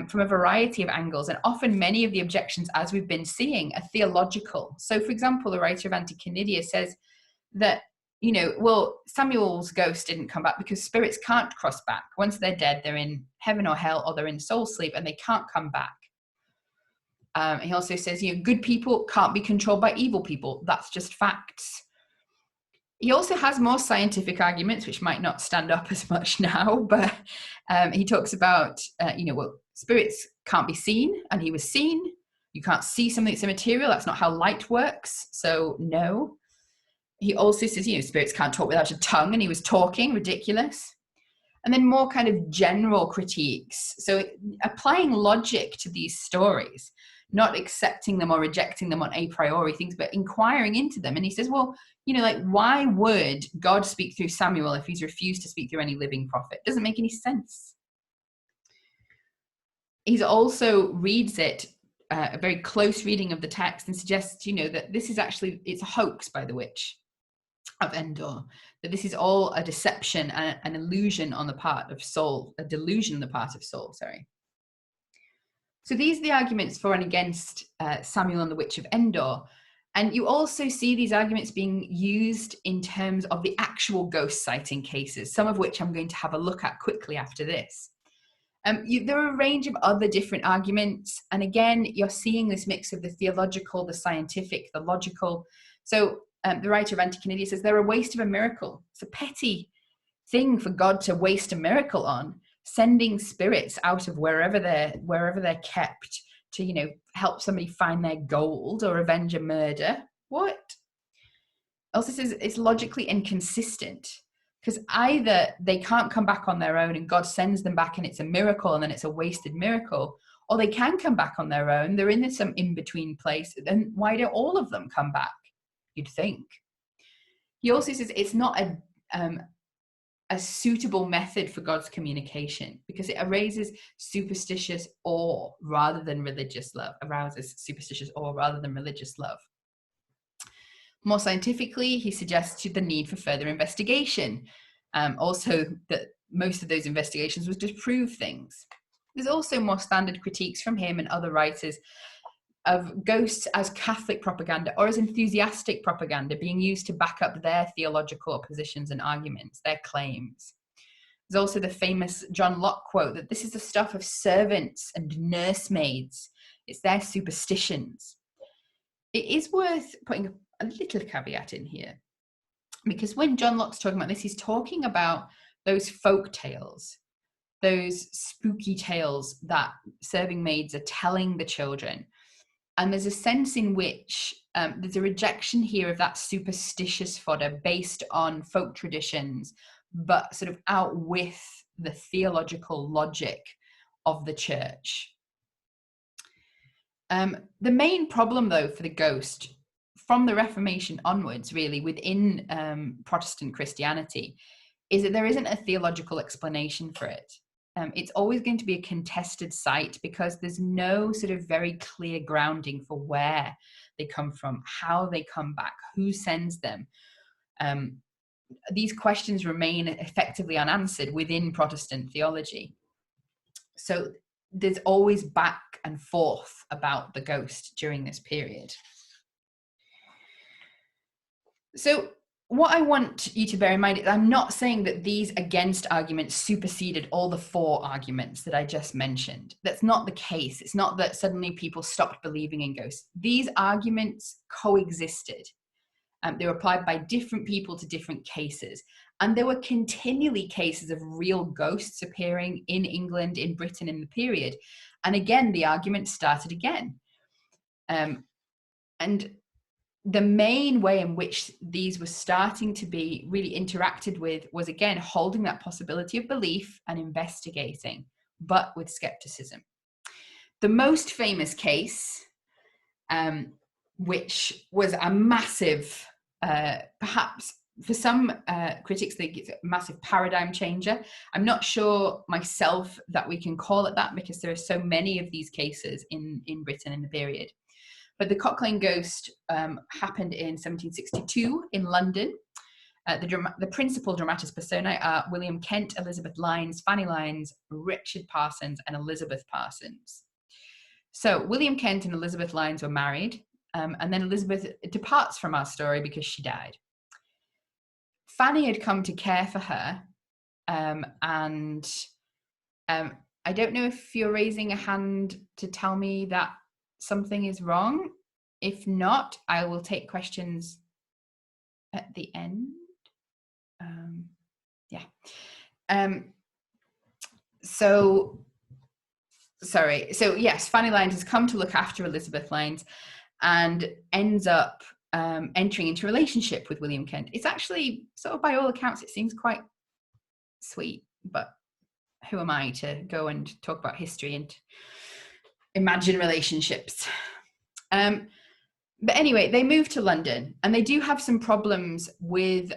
from a variety of angles, and often many of the objections, as we've been seeing, are theological. So, for example, the writer of Anti-Canidia says that, you know, well, Samuel's ghost didn't come back because spirits can't cross back. Once they're dead, they're in heaven or hell, or they're in soul sleep, and they can't come back. He also says, you know, good people can't be controlled by evil people. That's just facts. He also has more scientific arguments, which might not stand up as much now, but he talks about, you know, well, spirits can't be seen, and he was seen. You can't see something that's immaterial. That's not how light works. So no. He also says, you know, spirits can't talk without a tongue, and he was talking, ridiculous. And then more kind of general critiques. So applying logic to these stories, not accepting them or rejecting them on a priori things, but inquiring into them. And he says, well, you know, like, why would God speak through Samuel if he's refused to speak through any living prophet? Doesn't make any sense. He also reads it, a very close reading of the text, and suggests, you know, that this is actually, it's a hoax by the Witch of Endor, that this is all a deception and an illusion on the part of soul, a delusion on the part of soul, sorry. So these are the arguments for and against Samuel and the Witch of Endor. And you also see these arguments being used in terms of the actual ghost sighting cases, some of which I'm going to have a look at quickly after this. There are a range of other different arguments. And again, you're seeing this mix of the theological, the scientific, the logical. So the writer of Anti-Canidia says they're a waste of a miracle. It's a petty thing for God to waste a miracle on, sending spirits out of wherever they're kept to, you know, help somebody find their gold or avenge a murder. What? Also says it's logically inconsistent, because either they can't come back on their own and God sends them back and it's a miracle and then it's a wasted miracle, or they can come back on their own. They're in some in-between place. Then why don't all of them come back? You'd think. He also says it's not a suitable method for God's communication, because it arouses superstitious awe rather than religious love, More scientifically, he suggests the need for further investigation. Also that most of those investigations was to prove things. There's also more standard critiques from him and other writers of ghosts as Catholic propaganda or as enthusiastic propaganda being used to back up their theological positions and arguments, their claims. There's also the famous John Locke quote that this is the stuff of servants and nursemaids. It's their superstitions. It is worth putting a little caveat in here, because when John Locke's talking about this, he's talking about those folk tales, those spooky tales that serving maids are telling the children. And there's a sense in which there's a rejection here of that superstitious fodder based on folk traditions, but sort of out with the theological logic of the church. The main problem, though, for the ghost from the Reformation onwards, really, within Protestant Christianity, is that there isn't a theological explanation for it. It's always going to be a contested site, because there's no sort of very clear grounding for where they come from, how they come back, who sends them. These questions remain effectively unanswered within Protestant theology. So there's always back and forth about the ghost during this period. So what I want you to bear in mind is I'm not saying that these against arguments superseded all the 4 arguments that I just mentioned. That's not the case. It's not that suddenly people stopped believing in ghosts. These arguments coexisted. They were applied by different people to different cases. And there were continually cases of real ghosts appearing in England, in Britain in the period. And again, the argument started again. And the main way in which these were starting to be really interacted with was, again, holding that possibility of belief and investigating, but with skepticism. The most famous case, which was a massive, perhaps for some critics, they get a massive paradigm changer. I'm not sure myself that we can call it that, because there are so many of these cases in Britain in the period. But the Cock Lane ghost happened in 1762 in London. The principal dramatis personae are William Kent, Elizabeth Lynes, Fanny Lynes, Richard Parsons, and Elizabeth Parsons. So William Kent and Elizabeth Lynes were married, and then Elizabeth departs from our story because she died. Fanny had come to care for her, and I don't know if you're raising a hand to tell me that something is wrong. If not, I will take questions at the end. So yes, Fanny Lynes has come to look after Elizabeth Lynes and ends up entering into a relationship with William Kent. It's actually, sort of by all accounts, it seems quite sweet, but who am I to go and talk about history and imagine relationships? But anyway, they move to London, and they do have some problems with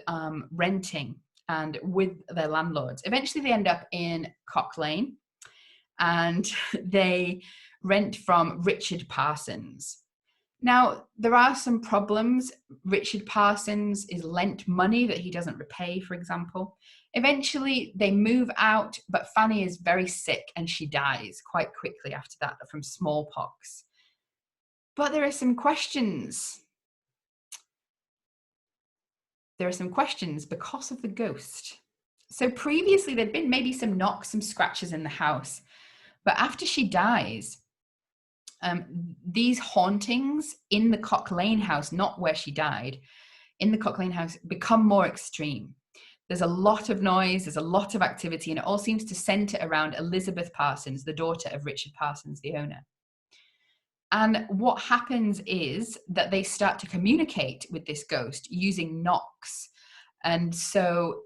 renting and with their landlords. Eventually they end up in Cock Lane, and they rent from Richard Parsons. Now, there are some problems. Richard Parsons is lent money that he doesn't repay, for example. Eventually they move out, but Fanny is very sick and she dies quite quickly after that from smallpox. But there are some questions. There are some questions because of the ghost. So previously there'd been maybe some knocks, some scratches in the house. But after she dies, these hauntings in the Cock Lane house, not where she died, in the Cock Lane house, become more extreme. There's a lot of noise, there's a lot of activity, and it all seems to centre around Elizabeth Parsons, the daughter of Richard Parsons, the owner. And what happens is that they start to communicate with this ghost using knocks. And so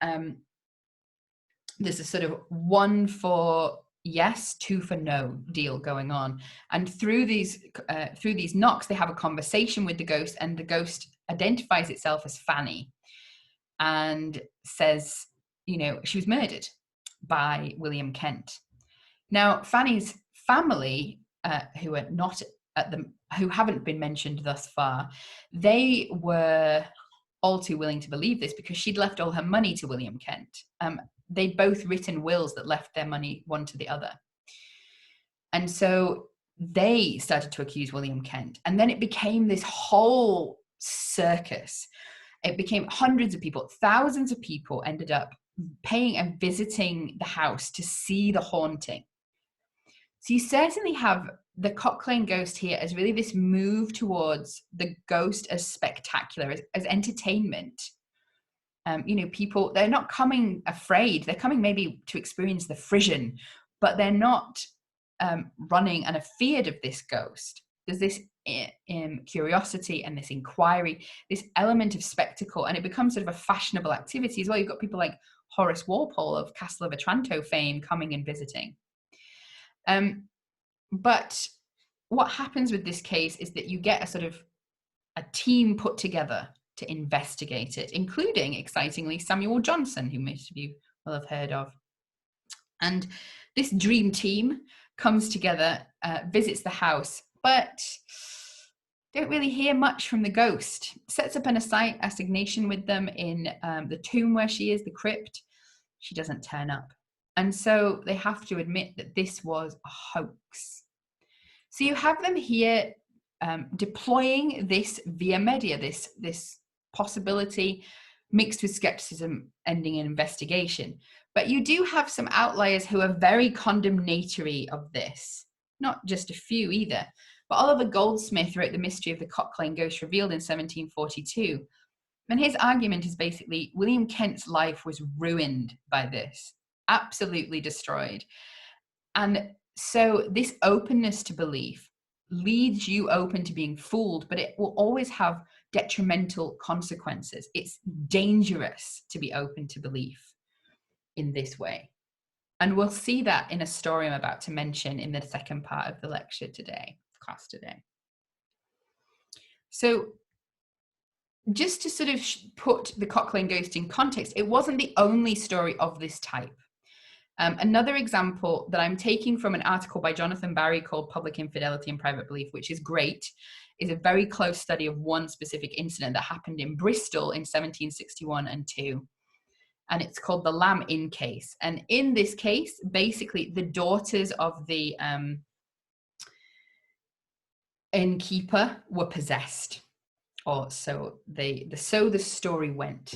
there's a sort of 1 for yes, 2 for no deal going on. And through these knocks, they have a conversation with the ghost, and the ghost identifies itself as Fanny and says, she was murdered by William Kent. Now, Fanny's family, who haven't been mentioned thus far, they were all too willing to believe this because she'd left all her money to William Kent. They'd both written wills that left their money one to the other. And so they started to accuse William Kent. And then it became this whole circus. It became hundreds of people, thousands of people ended up paying and visiting the house to see the haunting. So you certainly have the Cock Lane ghost here as really this move towards the ghost as spectacular, as entertainment. People, they're not coming afraid. They're coming maybe to experience the frisson, but they're not running and afeared of this ghost. There's this curiosity and this inquiry, this element of spectacle, and it becomes sort of a fashionable activity as well. You've got people like Horace Walpole of Castle of Otranto fame coming and visiting. But what happens with this case is that you get a team put together to investigate it, including, excitingly, Samuel Johnson, who most of you will have heard of. And this dream team comes together, visits the house, but don't really hear much from the ghost. Sets up an assignation with them in the tomb where she is, the crypt. She doesn't turn up. And so they have to admit that this was a hoax. So you have them here deploying this via media, this possibility, mixed with skepticism ending in investigation. But you do have some outliers who are very condemnatory of this, not just a few either. But Oliver Goldsmith wrote The Mystery of the Cock Lane Ghost Revealed in 1742. And his argument is basically William Kent's life was ruined by this, absolutely destroyed. And so this openness to belief leaves you open to being fooled, but it will always have detrimental consequences. It's dangerous to be open to belief in this way. And we'll see that in a story I'm about to mention in the second part of the lecture today, class today. So just to sort of put the Cock Lane Ghost in context, it wasn't the only story of this type. Another example that I'm taking from an article by Jonathan Barry called Public Infidelity and Private Belief, which is great, is a very close study of one specific incident that happened in Bristol in 1761 and 2. And it's called the Lamb Inn case. And in this case, basically the daughters of the innkeeper were possessed. Or so the story went.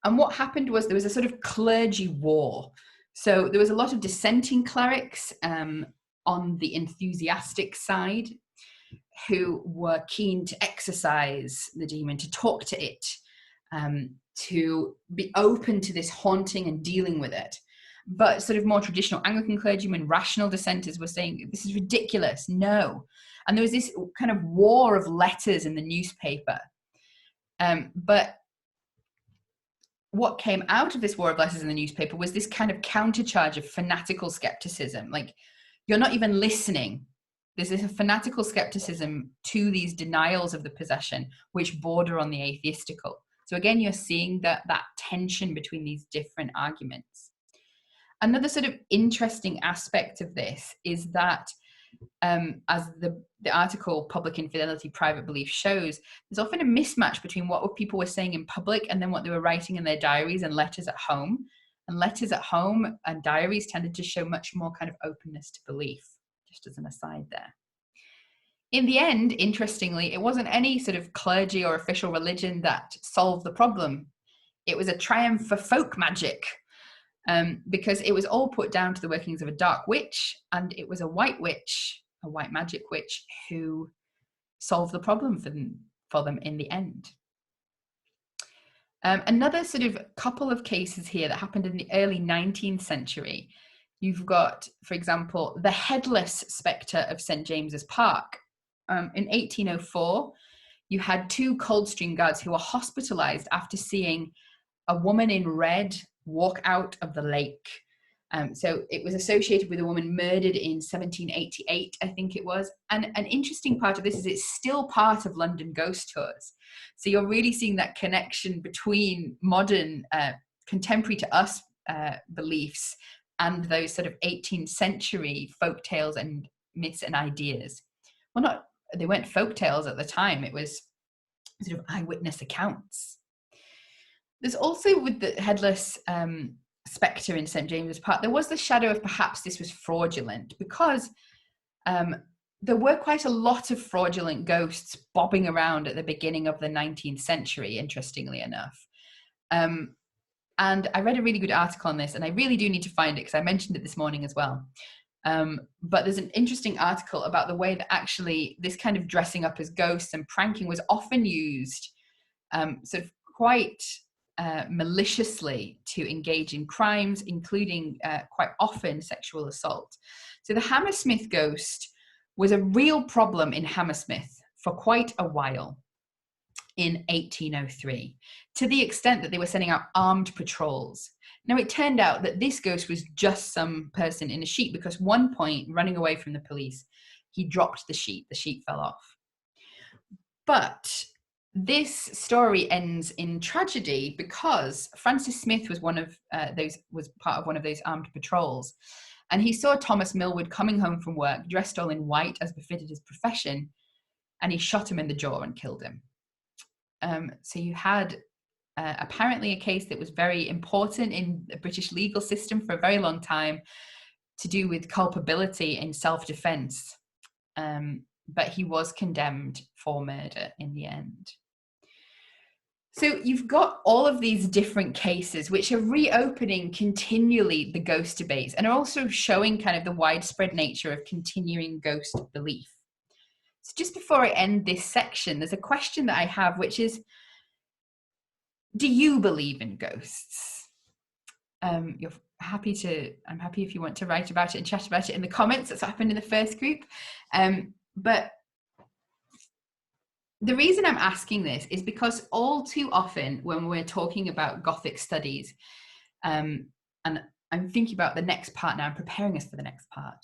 And what happened was there was a sort of clergy war. So there was a lot of dissenting clerics on the enthusiastic side who were keen to exorcise the demon, to talk to it, to be open to this haunting and dealing with it. But sort of more traditional Anglican clergymen, rational dissenters were saying, this is ridiculous, no. And there was this kind of war of letters in the newspaper. But what came out of this war of letters in the newspaper was this kind of countercharge of fanatical skepticism. Like, you're not even listening. There's this fanatical skepticism to these denials of the possession, which border on the atheistical. So again, you're seeing that tension between these different arguments. Another sort of interesting aspect of this is that, as the article Public Infidelity, Private Belief shows, there's often a mismatch between what people were saying in public and then what they were writing in their diaries and letters at home. And letters at home and diaries tended to show much more kind of openness to belief, just as an aside there. In the end, interestingly, it wasn't any sort of clergy or official religion that solved the problem. It was a triumph for folk magic. Because it was all put down to the workings of a dark witch, and it was a white witch, a white magic witch, who solved the problem for them in the end. Another sort of couple of cases here that happened in the early 19th century. You've got, for example, the Headless Specter of St. James's Park. In 1804, you had 2 Coldstream Guards who were hospitalized after seeing a woman in red walk out of the lake. So it was associated with a woman murdered in 1788, I think it was. And an interesting part of this is it's still part of London ghost tours. So you're really seeing that connection between modern, contemporary to us beliefs and those sort of 18th century folk tales and myths and ideas. Well, they weren't folk tales at the time. It was sort of eyewitness accounts. There's also, with the Headless Spectre in St. James's Park, there was the shadow of perhaps this was fraudulent, because there were quite a lot of fraudulent ghosts bobbing around at the beginning of the 19th century, interestingly enough. And I read a really good article on this, and I really do need to find it because I mentioned it this morning as well. But there's an interesting article about the way that actually this kind of dressing up as ghosts and pranking was often used sort of quite maliciously to engage in crimes, including quite often sexual assault. So the Hammersmith Ghost was a real problem in Hammersmith for quite a while in 1803, to the extent that they were sending out armed patrols. Now, it turned out that this ghost was just some person in a sheet, because one point, running away from the police, he dropped the sheet fell off. But this story ends in tragedy because Francis Smith was was part of one of those armed patrols, and he saw Thomas Millward coming home from work dressed all in white as befitted his profession, and he shot him in the jaw and killed him. So you had apparently a case that was very important in the British legal system for a very long time, to do with culpability in self-defense. But he was condemned for murder in the end. So you've got all of these different cases which are reopening continually the ghost debates and are also showing kind of the widespread nature of continuing ghost belief. So just before I end this section, there's a question that I have, which is, do you believe in ghosts? I'm happy if you want to write about it and chat about it in the comments. That's what happened in the first group. But the reason I'm asking this is because all too often when we're talking about Gothic studies, and I'm thinking about the next part now, I'm preparing us for the next part.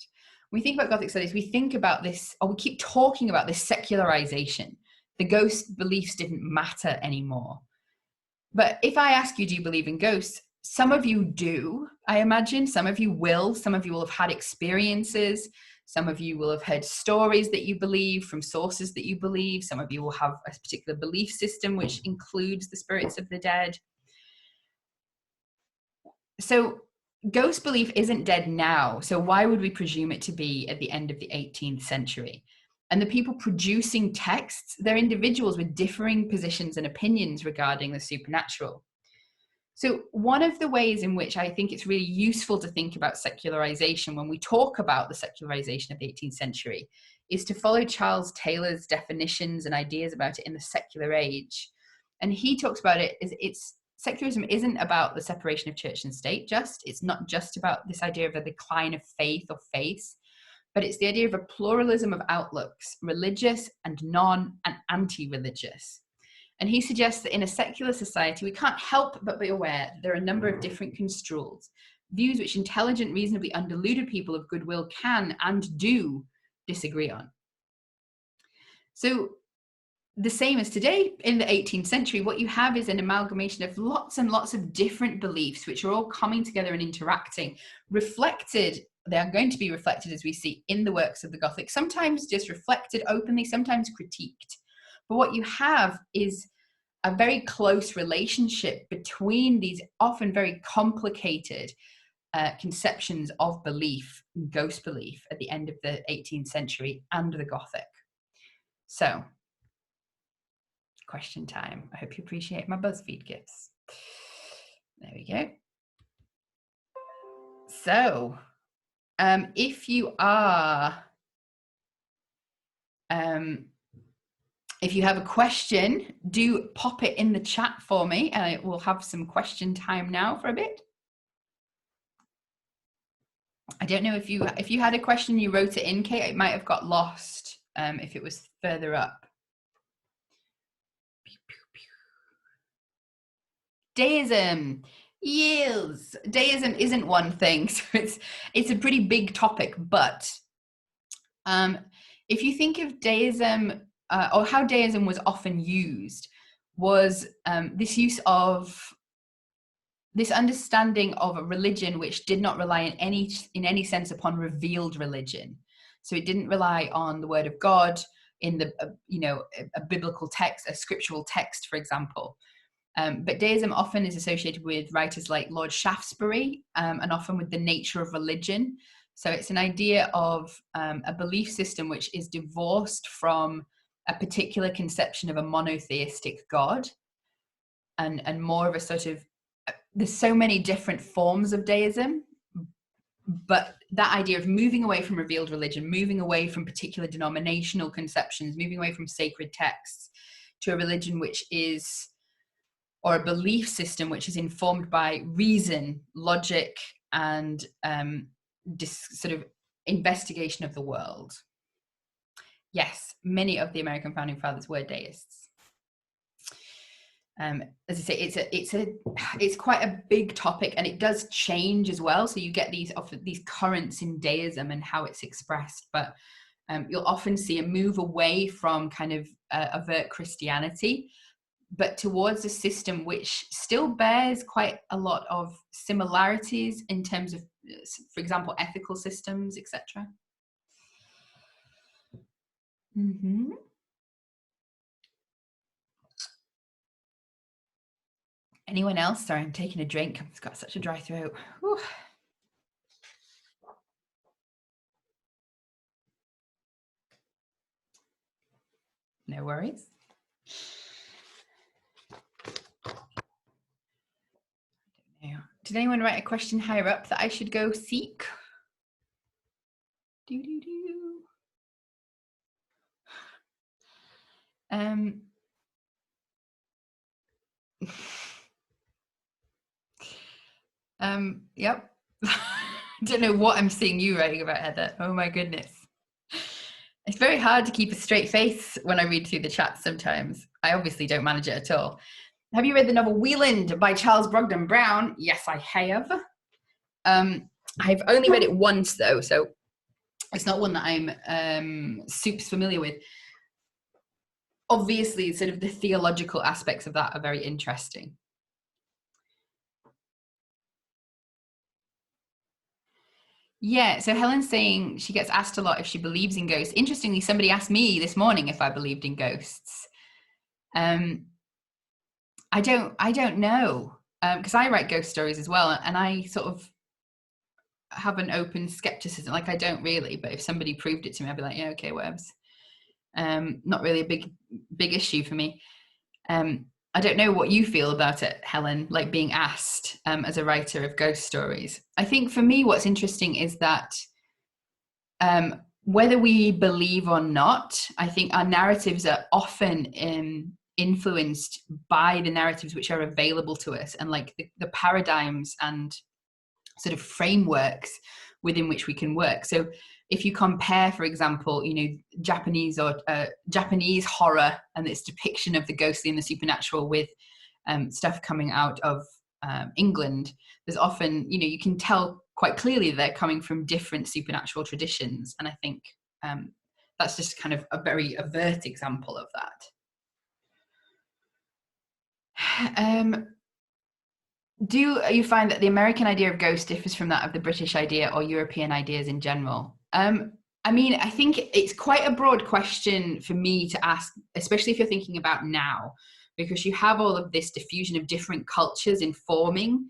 When we think about Gothic studies, we think about this, or we keep talking about this secularization. The ghost beliefs didn't matter anymore. But if I ask you, do you believe in ghosts? Some of you do, I imagine. Some of you will. Some of you will have had experiences. Some of you will have heard stories that you believe from sources that you believe. Some of you will have a particular belief system which includes the spirits of the dead. So ghost belief isn't dead now. So why would we presume it to be at the end of the 18th century? And the people producing texts, they're individuals with differing positions and opinions regarding the supernatural. So one of the ways in which I think it's really useful to think about secularization when we talk about the secularization of the 18th century is to follow Charles Taylor's definitions and ideas about it in the secular age. And he talks about it as secularism isn't about the separation of church and state it's not just about this idea of a decline of faith or faiths, but it's the idea of a pluralism of outlooks, religious and non and anti-religious. And he suggests that in a secular society, we can't help but be aware that there are a number of different construals, views which intelligent, reasonably undiluted people of goodwill can and do disagree on. So the same as today in the 18th century, what you have is an amalgamation of lots and lots of different beliefs, which are all coming together and interacting, reflected. They are going to be reflected, as we see, in the works of the Gothic, sometimes just reflected openly, sometimes critiqued. But what you have is a very close relationship between these often very complicated conceptions of belief, ghost belief, at the end of the 18th century and the Gothic. So, question time. I hope you appreciate my BuzzFeed gifts. There we go. So, if you have a question, do pop it in the chat for me, and we'll have some question time now for a bit. I don't know if you had a question, you wrote it in, Kate. It might have got lost if it was further up. Deism. Yes, deism isn't one thing, so it's a pretty big topic. But if you think of deism, or how deism was often used, was this use of this understanding of a religion which did not rely in any sense upon revealed religion. So it didn't rely on the word of God in the a biblical text, a scriptural text, for example. But deism often is associated with writers like Lord Shaftesbury, and often with the nature of religion. So it's an idea of a belief system which is divorced from a particular conception of a monotheistic God, and more of a sort of, there's so many different forms of deism, but that idea of moving away from revealed religion, moving away from particular denominational conceptions, moving away from sacred texts to a religion which is, or a belief system which is informed by reason, logic, and sort of investigation of the world. Yes, many of the American founding fathers were deists. As I say, it's quite a big topic, and it does change as well. So you get these currents in deism and how it's expressed, but you'll often see a move away from kind of overt Christianity, but towards a system which still bears quite a lot of similarities in terms of, for example, ethical systems, etc. Mm-hmm. Anyone else? Sorry, I'm taking a drink. I've got such a dry throat. Whew. No worries. Did anyone write a question higher up that I should go seek? Yep. Don't know what I'm seeing you writing about, Heather. Oh my goodness. It's very hard to keep a straight face when I read through the chat sometimes. I obviously don't manage it at all. Have you read the novel Wieland by Charles Brogden Brown? Yes, I have. I've only read it once though, so it's not one that I'm super familiar with. Obviously, sort of the theological aspects of that are very interesting. Yeah, so Helen's saying she gets asked a lot if she believes in ghosts. Interestingly, somebody asked me this morning if I believed in ghosts. I don't know, because I write ghost stories as well, and I sort of have an open skepticism. Like, I don't really, but if somebody proved it to me, I'd be like, yeah, okay, whatevs. Not really a big issue for me. I don't know what you feel about it, Helen, like being asked as a writer of ghost stories. I think for me, what's interesting is that whether we believe or not, I think our narratives are often influenced by the narratives which are available to us, and like the paradigms and sort of frameworks within which we can work. So if you compare, for example, Japanese horror and its depiction of the ghostly and the supernatural with stuff coming out of England, there's often, you can tell quite clearly they're coming from different supernatural traditions. And I think that's just kind of a very overt example of that. Do you find that the American idea of ghost differs from that of the British idea or European ideas in general? I mean, I think it's quite a broad question for me to ask, especially if you're thinking about now, because you have all of this diffusion of different cultures informing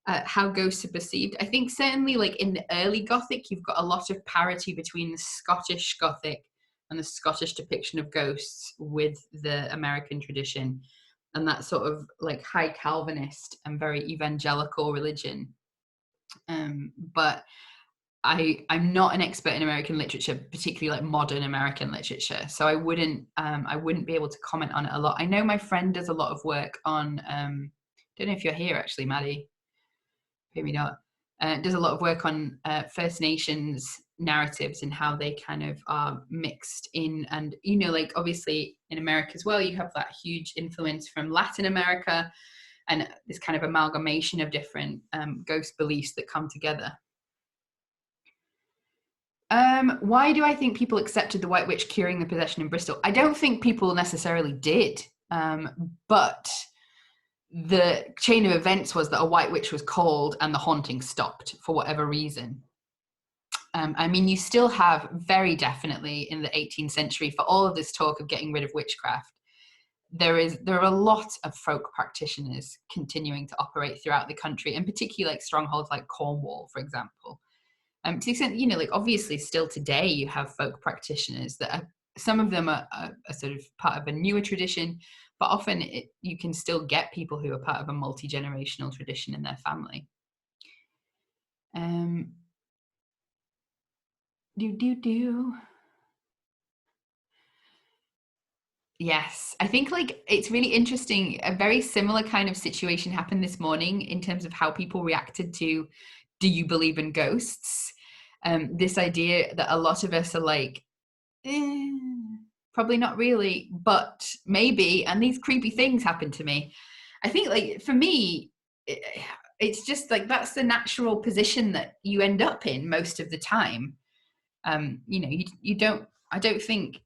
how ghosts are perceived. I think certainly like in the early Gothic, you've got a lot of parity between the Scottish Gothic and the Scottish depiction of ghosts with the American tradition, and that sort of like high Calvinist and very evangelical religion. But I'm not an expert in American literature, particularly like modern American literature, so I wouldn't be able to comment on it a lot. I know my friend does a lot of work on don't know if you're here actually, Maddie, maybe not, does a lot of work on First Nations narratives and how they kind of are mixed in. And like obviously in America as well, you have that huge influence from Latin America and this kind of amalgamation of different ghost beliefs that come together. Why do I think people accepted the White Witch curing the possession in Bristol? I don't think people necessarily did, but the chain of events was that a White Witch was called and the haunting stopped for whatever reason. I mean, you still have very definitely in the 18th century, for all of this talk of getting rid of witchcraft, there are a lot of folk practitioners continuing to operate throughout the country, and particularly like strongholds like Cornwall, for example. To the extent, like obviously still today you have folk practitioners that are, some of them are sort of part of a newer tradition, but often you can still get people who are part of a multi-generational tradition in their family. Yes, I think like it's really interesting. A very similar kind of situation happened this morning in terms of how people reacted to, do you believe in ghosts? This idea that a lot of us are like, probably not really, but maybe, and these creepy things happen to me. I think like for me, it's just like that's the natural position that you end up in most of the time. You don't, I don't think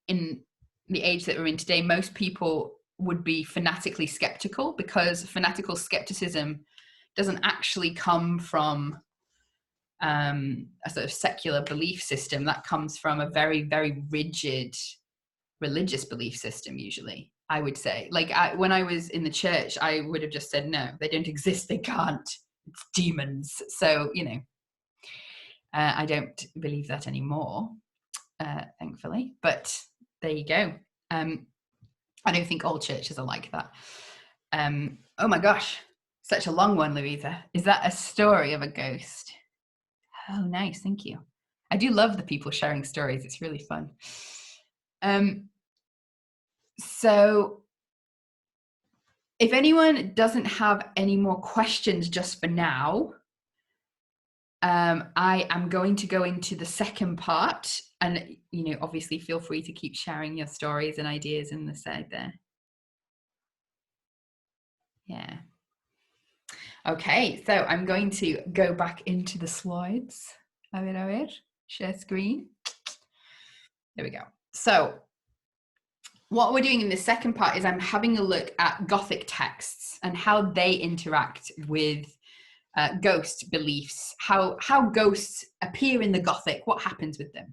in the age that we're in today, most people would be fanatically skeptical, because fanatical skepticism doesn't actually come from a sort of secular belief system. That comes from a very, very rigid religious belief system, usually, I would say. Like when I was in the church, I would have just said, no, they don't exist, they can't, it's demons. So, I don't believe that anymore, thankfully, but there you go. I don't think all churches are like that. Oh my gosh, Such a long one, Louisa. Is that a story of a ghost? Oh, nice. Thank you. I do love the people sharing stories. It's really fun. So if anyone doesn't have any more questions just for now, I am going to go into the second part, and obviously feel free to keep sharing your stories and ideas in the side there. Yeah. Okay, so I'm going to go back into the slides. A ver, share screen. There we go. So what we're doing in the second part is I'm having a look at Gothic texts and how they interact with ghost beliefs, how ghosts appear in the Gothic, what happens with them.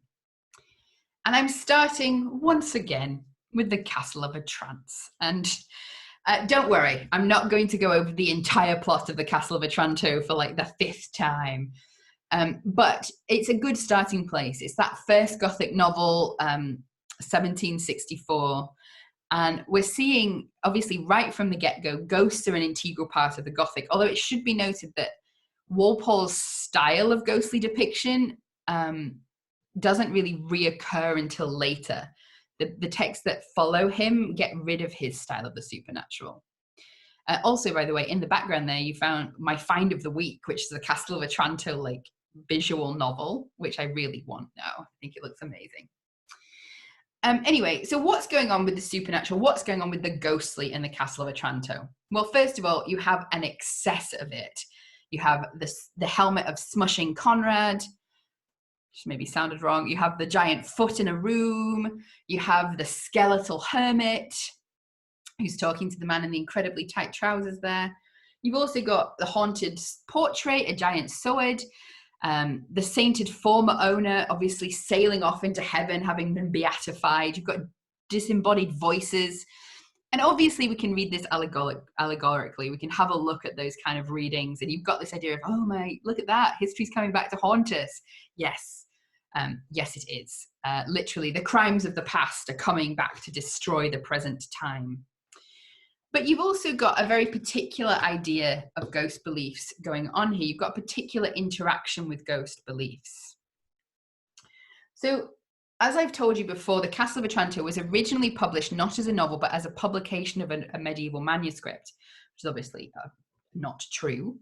And I'm starting once again with the Castle of Otranto. And don't worry, I'm not going to go over the entire plot of the Castle of Otranto for like the 5th time. But it's a good starting place. It's that first Gothic novel, 1764. And we're seeing, obviously, right from the get-go, ghosts are an integral part of the Gothic, although it should be noted that Walpole's style of ghostly depiction doesn't really reoccur until later. The texts that follow him get rid of his style of the supernatural. Also, by the way, in the background there, you found my find of the week, which is the Castle of Otranto like visual novel, which I really want now. I think it looks amazing. Anyway, so what's going on with the supernatural? What's going on with the ghostly in the Castle of Otranto? Well, first of all, you have an excess of it. You have the helmet of Smushing Conrad, which maybe sounded wrong. You have the giant foot in a room. You have the skeletal hermit who's talking to the man in the incredibly tight trousers there. You've also got the haunted portrait, a giant sword. The sainted former owner obviously sailing off into heaven, having been beatified. You've got disembodied voices. And obviously we can read this allegorically. We can have a look at those kind of readings. And you've got this idea of, oh my, look at that. History's coming back to haunt us. Yes. Yes, it is. Literally, the crimes of the past are coming back to destroy the present time. But you've also got a very particular idea of ghost beliefs going on here. You've got a particular interaction with ghost beliefs. So, as I've told you before, the Castle of Otranto was originally published not as a novel, but as a publication of a medieval manuscript, which is obviously not true.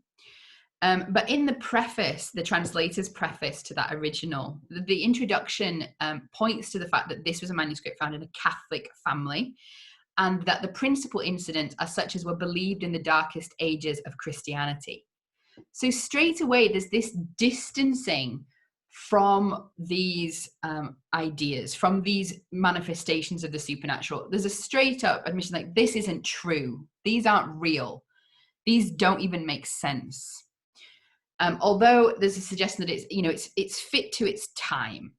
But in the preface, the translator's preface to that original, the introduction points to the fact that this was a manuscript found in a Catholic family, and that the principal incidents are such as were believed in the darkest ages of Christianity. So straight away, there's this distancing from these ideas, from these manifestations of the supernatural. There's a straight up admission like, this isn't true. These aren't real. These don't even make sense. Although there's a suggestion that it's fit to its time,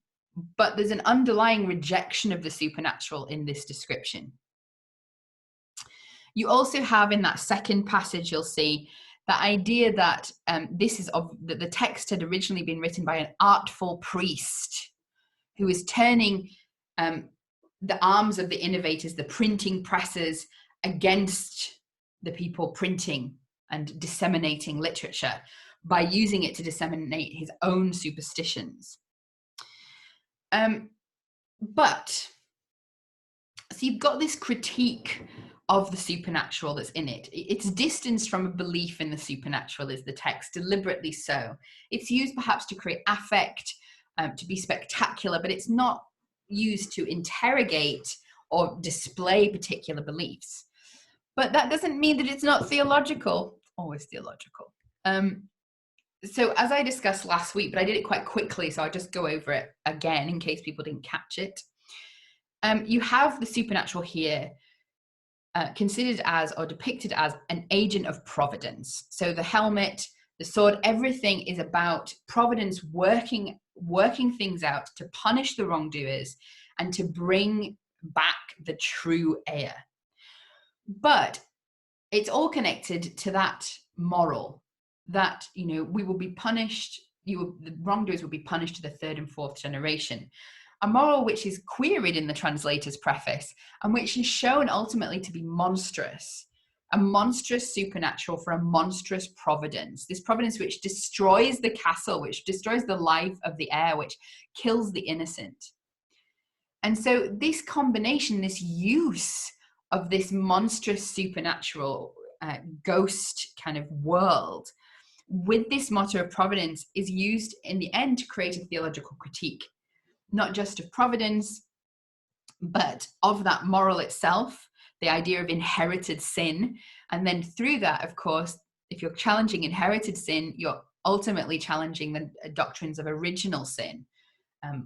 but there's an underlying rejection of the supernatural in this description. You also have in that second passage, you'll see the idea that that the text had originally been written by an artful priest who is turning the arms of the innovators, the printing presses, against the people printing and disseminating literature by using it to disseminate his own superstitions. But so you've got this critique of the supernatural that's in it. It's distanced from a belief in the supernatural, is the text, deliberately so. It's used perhaps to create affect, to be spectacular, but it's not used to interrogate or display particular beliefs. But that doesn't mean that it's not theological. It's always theological. So as I discussed last week, but I did it quite quickly, so I'll just go over it again in case people didn't catch it. You have the supernatural here considered as or depicted as an agent of providence. So the helmet, the sword, everything is about providence working things out to punish the wrongdoers and to bring back the true heir. But it's all connected to that moral that, we will be punished, the wrongdoers will be punished to the 3rd and 4th generation. A moral which is queried in the translator's preface and which is shown ultimately to be monstrous a monstrous supernatural for a monstrous providence. This providence which destroys the castle, which destroys the life of the heir, which kills the innocent. And so this combination, this use of this monstrous supernatural ghost kind of world with this motto of providence is used in the end to create a theological critique, not just of providence, but of that moral itself, the idea of inherited sin. And then through that, of course, if you're challenging inherited sin, you're ultimately challenging the doctrines of original sin,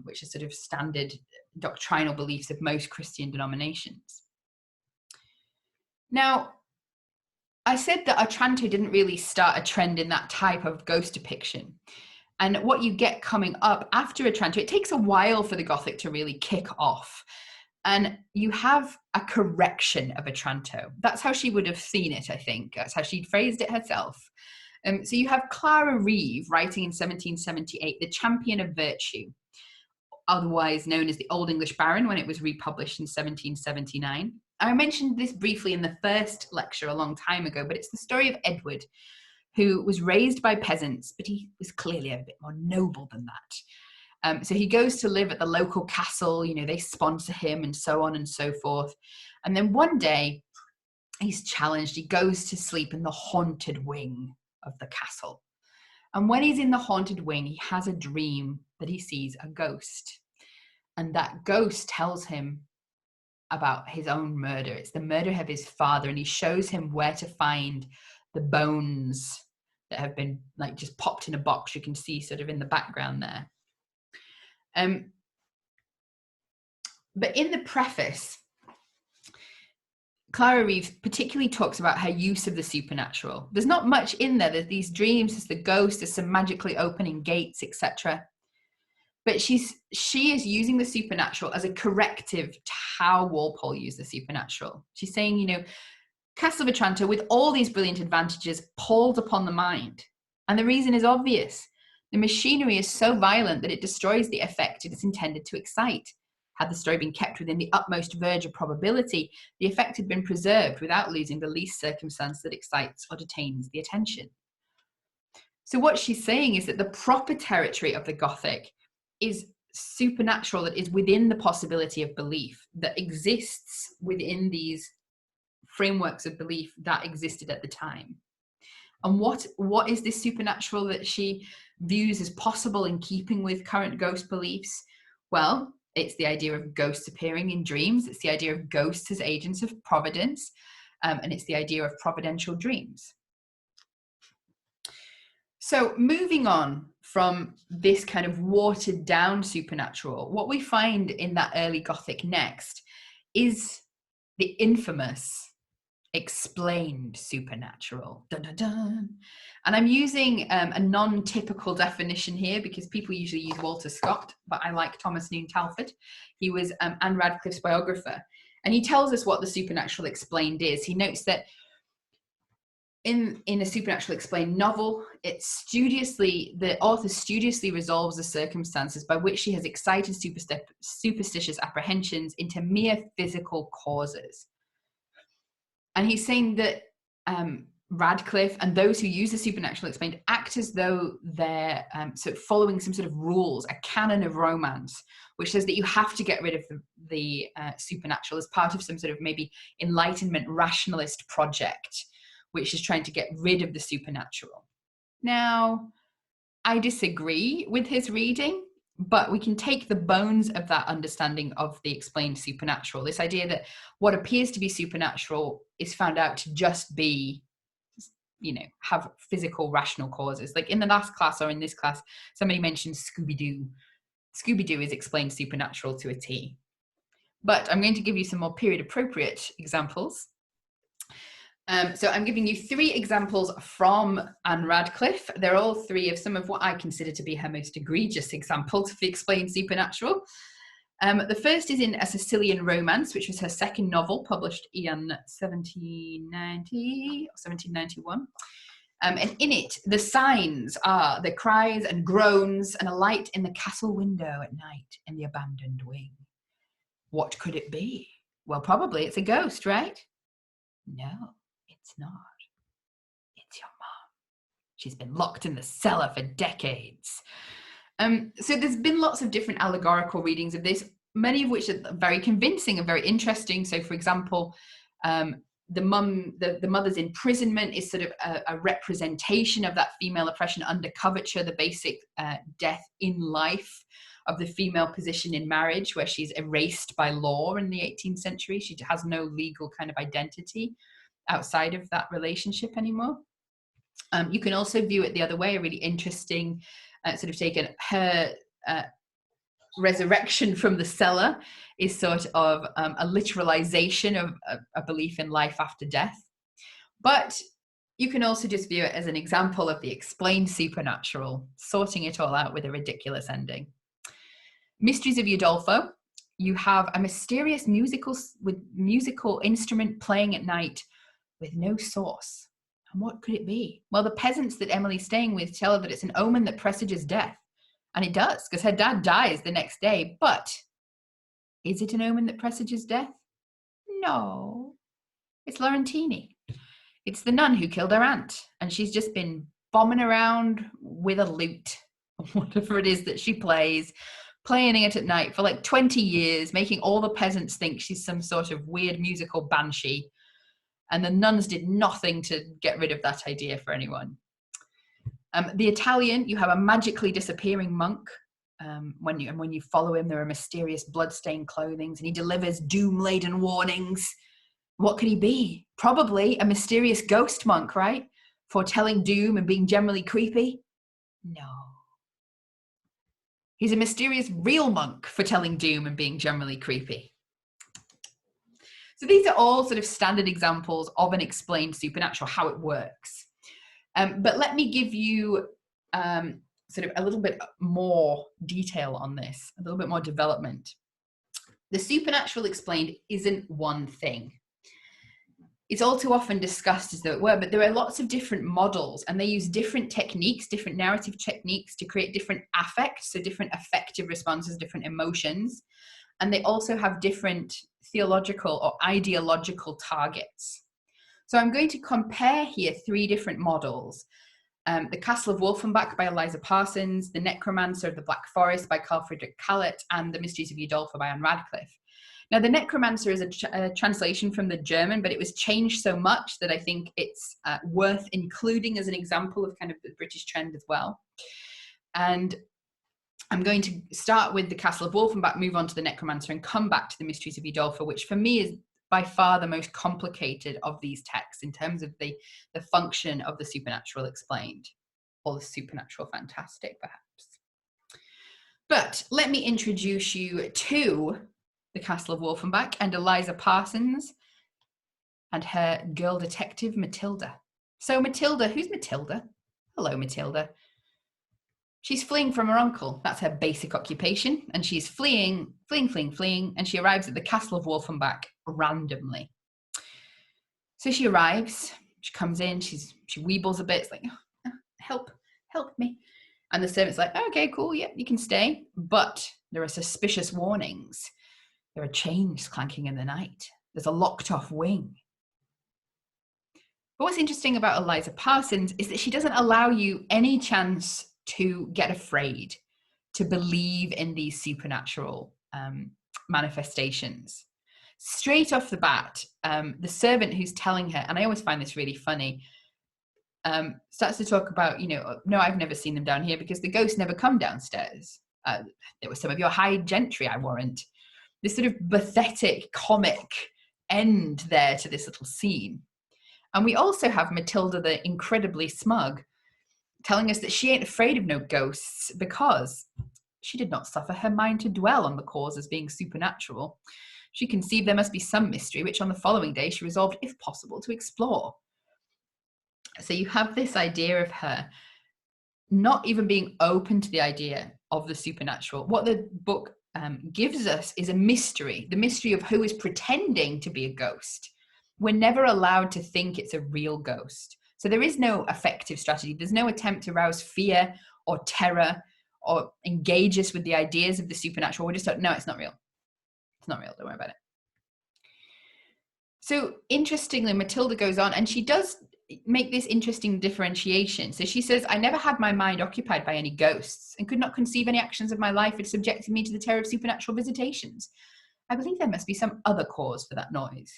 which are sort of standard doctrinal beliefs of most Christian denominations. Now, I said that Otranto didn't really start a trend in that type of ghost depiction. And what you get coming up after Otranto, it takes a while for the Gothic to really kick off. And you have a correction of Otranto. That's how she would have seen it, I think. That's how she'd phrased it herself. So you have Clara Reeve writing in 1778, The Champion of Virtue, otherwise known as the Old English Baron, when it was republished in 1779. I mentioned this briefly in the first lecture a long time ago, but it's the story of Edward, who was raised by peasants, but he was clearly a bit more noble than that. So he goes to live at the local castle, you know, they sponsor him and so on and so forth. And then one day he's challenged, he goes to sleep in the haunted wing of the castle. And when he's in the haunted wing, he has a dream that he sees a ghost. And that ghost tells him about his own murder. It's the murder of his father. And he shows him where to find the bones that have been like just popped in a box. You can see sort of in the background there. But in the preface, Clara Reeve particularly talks about her use of the supernatural. There's not much in there. There's these dreams, there's the ghost, there's some magically opening gates, etc. But she is using the supernatural as a corrective to how Walpole used the supernatural. She's saying, you know, Castle of Otranto, with all these brilliant advantages, palled upon the mind. And the reason is obvious. The machinery is so violent that it destroys the effect it is intended to excite. Had the story been kept within the utmost verge of probability, the effect had been preserved without losing the least circumstance that excites or detains the attention. So what she's saying is that the proper territory of the Gothic is supernatural, that is within the possibility of belief, that exists within these frameworks of belief that existed at the time. And what is this supernatural that she views as possible in keeping with current ghost beliefs? Well, it's the idea of ghosts appearing in dreams. It's the idea of ghosts as agents of providence. And it's the idea of providential dreams. So moving on from this kind of watered down supernatural, what we find in that early Gothic next is the infamous explained supernatural. Dun, dun, dun. And I'm using a non-typical definition here because people usually use Walter Scott, but I like Thomas Noon Talfourd. He was Anne Radcliffe's biographer, and he tells us what the supernatural explained is. He notes that in a supernatural explained novel, the author studiously resolves the circumstances by which she has excited superstitious apprehensions into mere physical causes. And he's saying that Radcliffe and those who use the supernatural explained act as though they're sort of following some sort of rules, a canon of romance, which says that you have to get rid of the supernatural as part of some sort of maybe Enlightenment rationalist project, which is trying to get rid of the supernatural. Now, I disagree with his reading, but we can take the bones of that understanding of the explained supernatural, this idea that what appears to be supernatural is found out to just be, you know, have physical rational causes. Like in the last class or in this class, somebody mentioned Scooby-Doo. Scooby-Doo is explained supernatural to a T. But I'm going to give you some more period appropriate examples. So I'm giving you 3 examples from Anne Radcliffe. They're all 3 of some of what I consider to be her most egregious examples of the explained supernatural. The first is in A Sicilian Romance, which was her second novel, published in 1790 or 1791. And in it, the signs are the cries and groans and a light in the castle window at night in the abandoned wing. What could it be? Well, probably it's a ghost, right? No. It's not. It's your mom. She's been locked in the cellar for decades. So there's been lots of different allegorical readings of this, many of which are very convincing and very interesting. So, for example, the mother's imprisonment is sort of a representation of that female oppression under coverture, the basic death in life of the female position in marriage, where she's erased by law in the 18th century. She has no legal kind of identity outside of that relationship anymore. You can also view it the other way, a really interesting sort of taken her resurrection from the cellar is sort of a literalization of a belief in life after death. But you can also just view it as an example of the explained supernatural, sorting it all out with a ridiculous ending. Mysteries of Udolpho, you have a mysterious musical instrument playing at night with no source. And what could it be? Well, the peasants that Emily's staying with tell her that it's an omen that presages death. And it does, because her dad dies the next day. But is it an omen that presages death? No. It's Laurentini. It's the nun who killed her aunt. And she's just been bombing around with a lute, whatever it is that she plays, playing it at night for like 20 years, making all the peasants think she's some sort of weird musical banshee. And the nuns did nothing to get rid of that idea for anyone. The Italian, you have a magically disappearing monk. When you follow him, there are mysterious blood-stained clothing, and he delivers doom-laden warnings. What could he be? Probably a mysterious ghost monk, right? Foretelling doom and being generally creepy? No. He's a mysterious real monk foretelling doom and being generally creepy. So these are all sort of standard examples of an explained supernatural, how it works. But let me give you sort of a little bit more detail on this, a little bit more development. The supernatural explained isn't one thing. It's all too often discussed as though it were, but there are lots of different models, and they use different techniques, different narrative techniques to create different affects, so different affective responses, different emotions. And they also have different theological or ideological targets. So I'm going to compare here three different models. The Castle of Wolfenbach by Eliza Parsons, The Necromancer of the Black Forest by Carl Friedrich Kallet, and The Mysteries of Udolpho by Anne Radcliffe. Now, The Necromancer is a translation from the German, but it was changed so much that I think it's worth including as an example of kind of the British trend as well. And I'm going to start with The Castle of Wolfenbach, move on to The Necromancer, and come back to The Mysteries of Udolpho, which for me is by far the most complicated of these texts in terms of the function of the supernatural explained, or the supernatural fantastic, perhaps. But let me introduce you to The Castle of Wolfenbach and Eliza Parsons and her girl detective, Matilda. So Matilda, who's Matilda? Hello, Matilda. She's fleeing from her uncle. That's her basic occupation. And she's fleeing. And she arrives at the Castle of Wolfenbach randomly. So she arrives, she comes in, she weebles a bit. It's like, oh, help me. And the servant's like, okay, cool, yeah, you can stay. But there are suspicious warnings. There are chains clanking in the night. There's a locked off wing. But what's interesting about Eliza Parsons is that she doesn't allow you any chance to get afraid, to believe in these supernatural manifestations. Straight off the bat, the servant who's telling her, and I always find this really funny, starts to talk about, no, I've never seen them down here because the ghosts never come downstairs. There were some of your high gentry, I warrant. This sort of pathetic, comic end there to this little scene. And we also have Matilda, the incredibly smug, telling us that she ain't afraid of no ghosts because she did not suffer her mind to dwell on the cause as being supernatural. She conceived there must be some mystery, which on the following day she resolved, if possible, to explore. So you have this idea of her not even being open to the idea of the supernatural. What the book gives us is a mystery, the mystery of who is pretending to be a ghost. We're never allowed to think it's a real ghost. So there is no effective strategy. There's no attempt to rouse fear or terror or engage us with the ideas of the supernatural. We're just like, no, it's not real. It's not real. Don't worry about it. So interestingly, Matilda goes on, and she does make this interesting differentiation. So she says, I never had my mind occupied by any ghosts and could not conceive any actions of my life which subjected me to the terror of supernatural visitations. I believe there must be some other cause for that noise.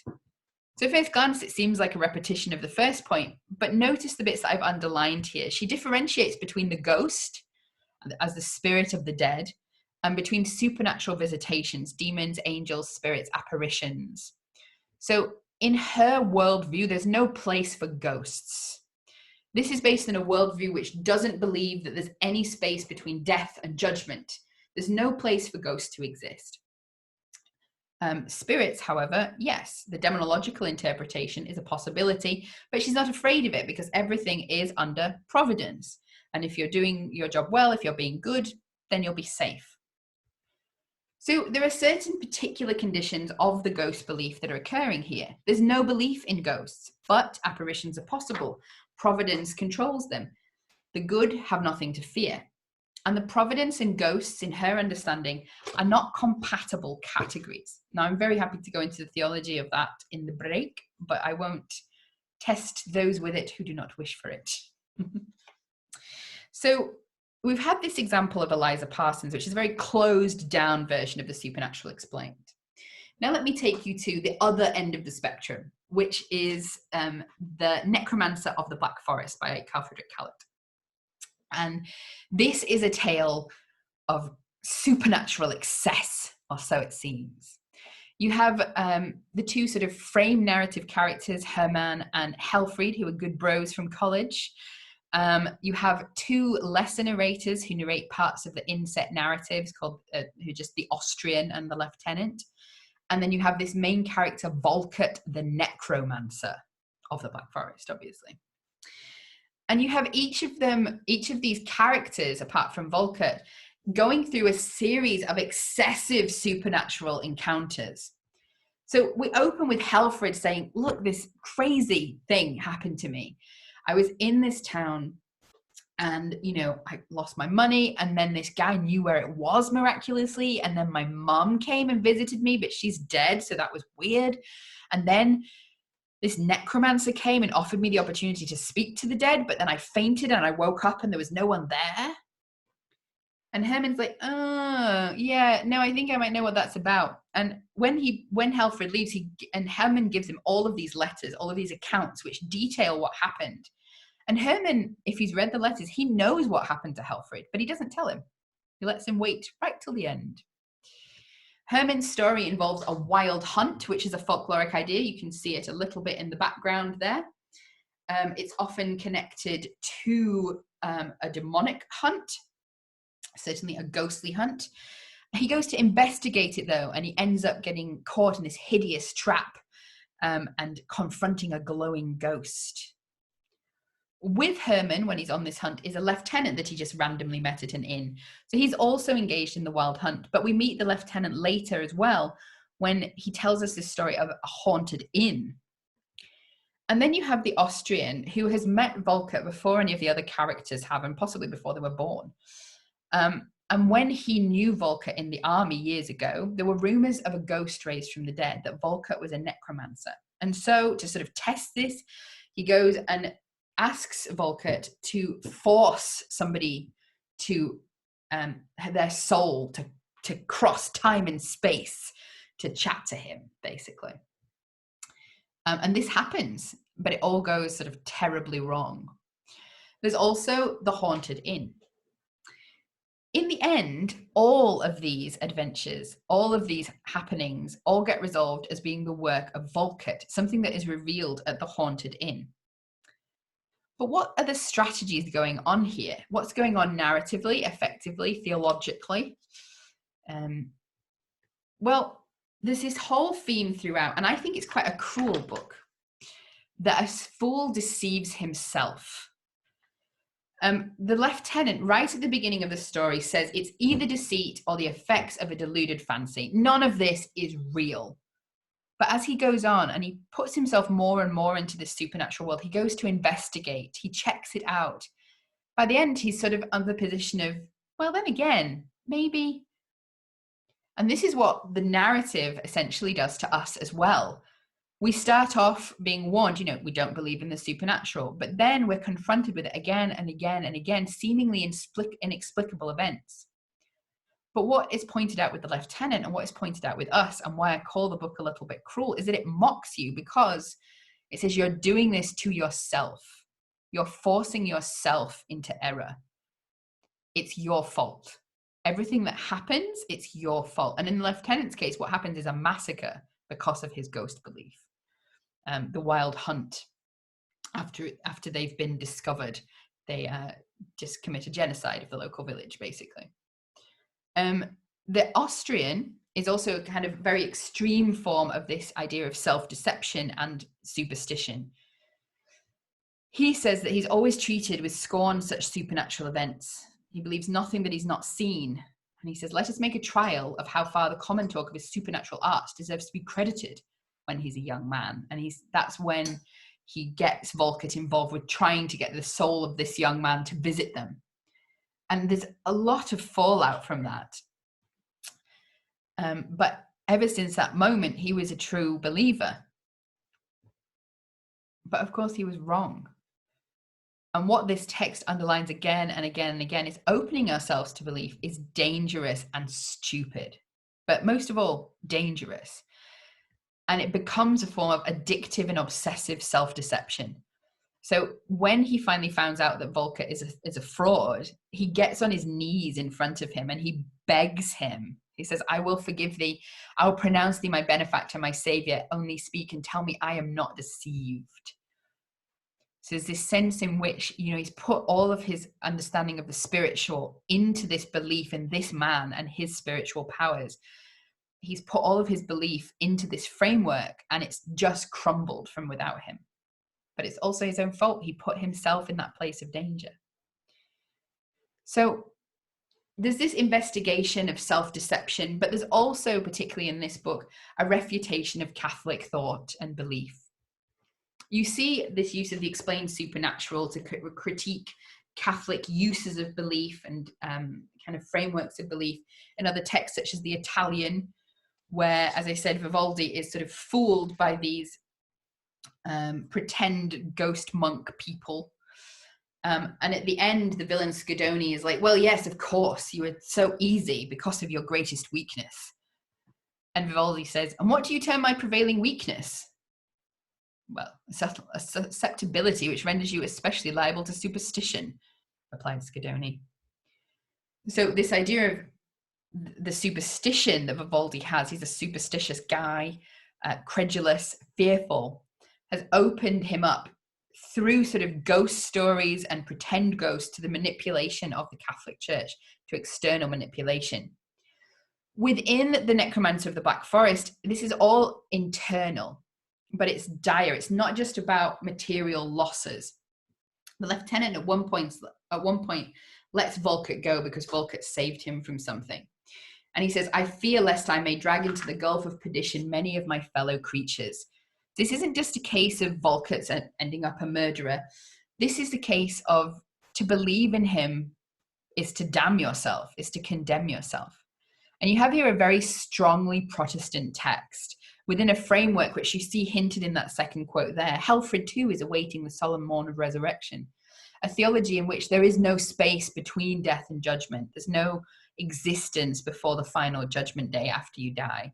So at first glance, it seems like a repetition of the first point, but notice the bits that I've underlined here. She differentiates between the ghost as the spirit of the dead and between supernatural visitations, demons, angels, spirits, apparitions. So in her worldview, there's no place for ghosts. This is based on a worldview which doesn't believe that there's any space between death and judgment. There's no place for ghosts to exist. Spirits, however, yes, the demonological interpretation is a possibility, but she's not afraid of it because everything is under providence. And if you're doing your job well, if you're being good, then you'll be safe. So there are certain particular conditions of the ghost belief that are occurring here. There's no belief in ghosts, but apparitions are possible. Providence controls them. The good have nothing to fear. And the providence and ghosts, in her understanding, are not compatible categories. Now, I'm very happy to go into the theology of that in the break, but I won't test those with it who do not wish for it. So we've had this example of Eliza Parsons, which is a very closed down version of the supernatural explained. Now let me take you to the other end of the spectrum, which is the Necromancer of the Black Forest by Carl Friedrich Callot. And this is a tale of supernatural excess, or so it seems. You have the two sort of frame narrative characters, Hermann and Helfried, who are good bros from college. You have two lesser narrators who narrate parts of the inset narratives called, who are just the Austrian and the lieutenant. And then you have this main character, Volkert, the necromancer of the Black Forest, obviously. And you have each of these characters, apart from Volkert, going through a series of excessive supernatural encounters. So we open with Helfried saying, look, this crazy thing happened to me. I was in this town and, I lost my money, and then this guy knew where it was miraculously, and then my mum came and visited me, but she's dead, so that was weird. And then this necromancer came and offered me the opportunity to speak to the dead, but then I fainted and I woke up and there was no one there. And Hermann's like, oh, yeah, no, I think I might know what that's about. And when Helfried leaves, and Hermann gives him all of these letters, all of these accounts which detail what happened. And Hermann, if he's read the letters, he knows what happened to Helfried, but he doesn't tell him. He lets him wait right till the end. Hermann's story involves a wild hunt, which is a folkloric idea. You can see it a little bit in the background there. It's often connected to a demonic hunt, certainly a ghostly hunt. He goes to investigate it, though, and he ends up getting caught in this hideous trap and confronting a glowing ghost. With Hermann, when he's on this hunt, is a lieutenant that he just randomly met at an inn. So he's also engaged in the wild hunt, but we meet the lieutenant later as well when he tells us this story of a haunted inn. And then you have the Austrian, who has met Volkert before any of the other characters have, and possibly before they were born. And when he knew Volkert in the army years ago, there were rumors of a ghost raised from the dead, that Volkert was a necromancer. And so to sort of test this, he goes and asks Volkert to force somebody to their soul to cross time and space to chat to him, basically. And this happens, but it all goes sort of terribly wrong. There's also the haunted inn. In the end, all of these adventures, all of these happenings, all get resolved as being the work of Volkert, something that is revealed at the haunted inn. But what are the strategies going on here? What's going on narratively, effectively, theologically? Well, there's this whole theme throughout, and I think it's quite a cruel book, that a fool deceives himself. The lieutenant, right at the beginning of the story, says it's either deceit or the effects of a deluded fancy. None of this is real. But as he goes on and he puts himself more and more into this supernatural world, he goes to investigate, he checks it out. By the end, he's sort of on the position of, well, then again, maybe. And this is what the narrative essentially does to us as well. We start off being warned, we don't believe in the supernatural, but then we're confronted with it again and again and again, seemingly inexplicable events. But what is pointed out with the lieutenant and what is pointed out with us, and why I call the book a little bit cruel, is that it mocks you because it says you're doing this to yourself. You're forcing yourself into error. It's your fault. Everything that happens, it's your fault. And in the lieutenant's case, what happens is a massacre because of his ghost belief. The wild hunt, after they've been discovered, they just commit a genocide of the local village, basically. The Austrian is also a kind of very extreme form of this idea of self-deception and superstition. He says that he's always treated with scorn such supernatural events. He believes nothing that he's not seen. And he says, let us make a trial of how far the common talk of his supernatural arts deserves to be credited when he's a young man. And that's when he gets Volkert involved with trying to get the soul of this young man to visit them. And there's a lot of fallout from that. But ever since that moment, he was a true believer. But of course, he was wrong. And what this text underlines again and again and again is opening ourselves to belief is dangerous and stupid. But most of all, dangerous. And it becomes a form of addictive and obsessive self-deception. So when he finally finds out that Volkert is a fraud, he gets on his knees in front of him and he begs him. He says, I will forgive thee. I will pronounce thee my benefactor, my savior. Only speak and tell me I am not deceived. So there's this sense in which, he's put all of his understanding of the spiritual into this belief in this man and his spiritual powers. He's put all of his belief into this framework and it's just crumbled from without him. But it's also his own fault. He put himself in that place of danger. So there's this investigation of self-deception, but there's also, particularly in this book, a refutation of Catholic thought and belief. You see this use of the explained supernatural to critique Catholic uses of belief and kind of frameworks of belief in other texts, such as the Italian, where, as I said, Vivaldi is sort of fooled by these pretend ghost monk people. And at the end, the villain Scudoni is like, well, yes, of course, you were so easy because of your greatest weakness. And Vivaldi says, and what do you term my prevailing weakness? Well, a susceptibility which renders you especially liable to superstition, replied Scudoni. So this idea of the superstition that Vivaldi has, he's a superstitious guy, credulous, fearful, has opened him up through sort of ghost stories and pretend ghosts to the manipulation of the Catholic Church, to external manipulation. Within the Necromancer of the Black Forest, this is all internal, but it's dire. It's not just about material losses. The lieutenant at one point lets Volkert go because Volkert saved him from something. And he says, I fear lest I may drag into the gulf of perdition many of my fellow creatures. This isn't just a case of Volkert's ending up a murderer. This is the case of, to believe in him is to damn yourself, is to condemn yourself. And you have here a very strongly Protestant text within a framework which you see hinted in that second quote there. Helfrid too is awaiting the solemn morn of resurrection, a theology in which there is no space between death and judgment. There's no existence before the final judgment day after you die.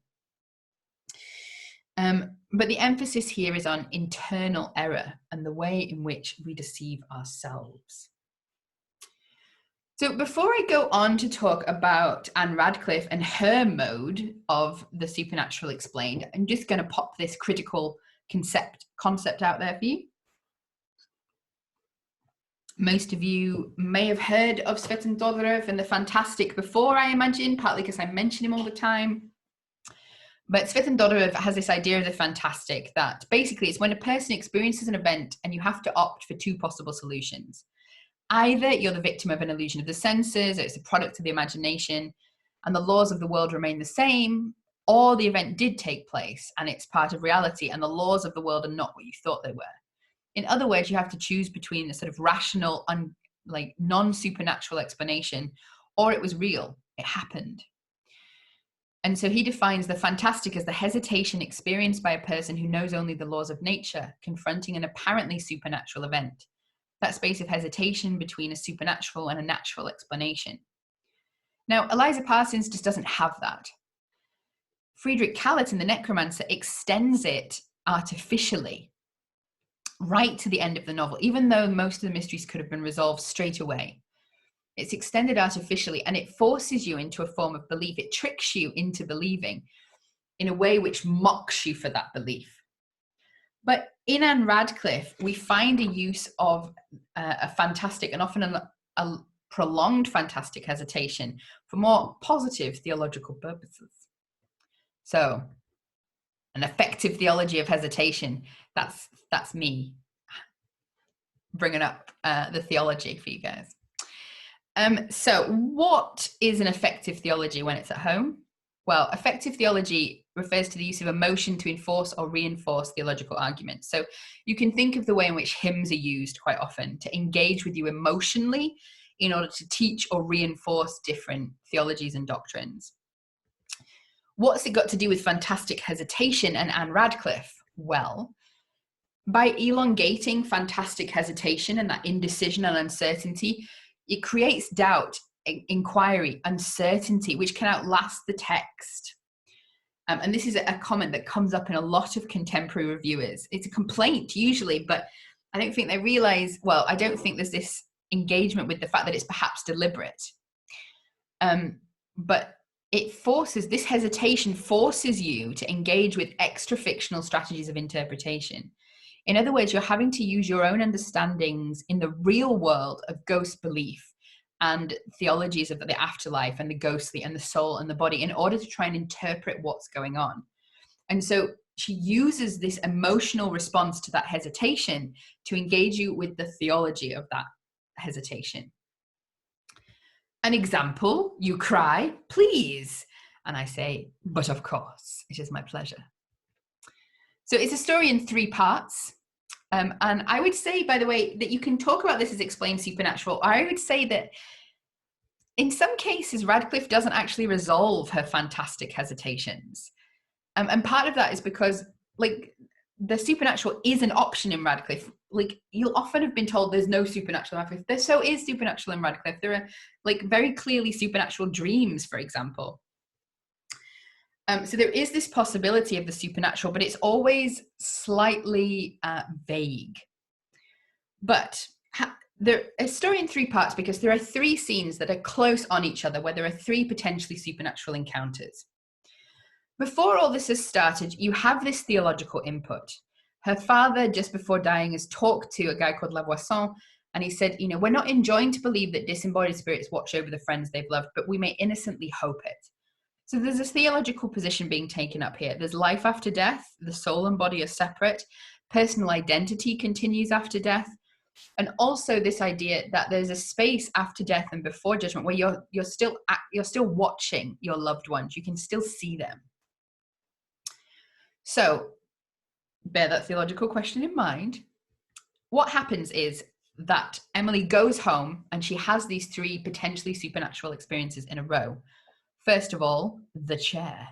But the emphasis here is on internal error and the way in which we deceive ourselves. So before I go on to talk about Anne Radcliffe and her mode of the supernatural explained, I'm just going to pop this critical concept out there for you. Most of you may have heard of Sven Dodderov and the fantastic before, I imagine, partly because I mention him all the time. But Sven Dodderov has this idea of the fantastic that basically it's when a person experiences an event and you have to opt for two possible solutions. Either you're the victim of an illusion of the senses, or it's a product of the imagination, and the laws of the world remain the same, or the event did take place and it's part of reality and the laws of the world are not what you thought they were. In other words, you have to choose between a sort of rational, non-supernatural explanation, or it was real, it happened. And so he defines the fantastic as the hesitation experienced by a person who knows only the laws of nature, confronting an apparently supernatural event. That space of hesitation between a supernatural and a natural explanation. Now, Eliza Parsons just doesn't have that. Friedrich Callett in The Necromancer extends it artificially right to the end of the novel, even though most of the mysteries could have been resolved straight away. It's extended artificially, and it forces you into a form of belief. It tricks you into believing in a way which mocks you for that belief. But in Anne Radcliffe, we find a use of a fantastic and often a prolonged fantastic hesitation for more positive theological purposes. So, an effective theology of hesitation, that's me bringing up the theology for you guys. So what is an effective theology when it's at home? Well, effective theology refers to the use of emotion to enforce or reinforce theological arguments. So you can think of the way in which hymns are used quite often to engage with you emotionally in order to teach or reinforce different theologies and doctrines. What's it got to do with fantastic hesitation and Anne Radcliffe? Well, by elongating fantastic hesitation and that indecision and uncertainty, it creates doubt, inquiry, uncertainty, which can outlast the text. And this is a comment that comes up in a lot of contemporary reviewers. It's a complaint usually, but I don't think they realize, well, I don't think there's this engagement with the fact that it's perhaps deliberate. But this hesitation forces you to engage with extra fictional strategies of interpretation. In other words, you're having to use your own understandings in the real world of ghost belief and theologies of the afterlife and the ghostly and the soul and the body in order to try and interpret what's going on. And so she uses this emotional response to that hesitation to engage you with the theology of that hesitation. An example, you cry, please. And I say, but of course, it is my pleasure. So it's a story in 3 parts. And I would say, by the way, that you can talk about this as explained supernatural. I would say that in some cases, Radcliffe doesn't actually resolve her fantastic hesitations. And part of that is because, like, the supernatural is an option in Radcliffe. Like, you'll often have been told there's no supernatural in Radcliffe. There so is supernatural in Radcliffe. There are, like, very clearly supernatural dreams, for example. So there is this possibility of the supernatural, but it's always slightly vague. But a story in 3 parts because there are 3 scenes that are close on each other where there are 3 potentially supernatural encounters. Before all this has started, you have this theological input. Her father, just before dying, has talked to a guy called Lavoisson, and he said, you know, we're not enjoined to believe that disembodied spirits watch over the friends they've loved, but we may innocently hope it. So there's this theological position being taken up here. There's life after death. The soul and body are separate. Personal identity continues after death. And also this idea that there's a space after death and before judgment where you're still watching your loved ones. You can still see them. So bear that theological question in mind. What happens is that Emily goes home and she has these 3 potentially supernatural experiences in a row. First of all, the chair.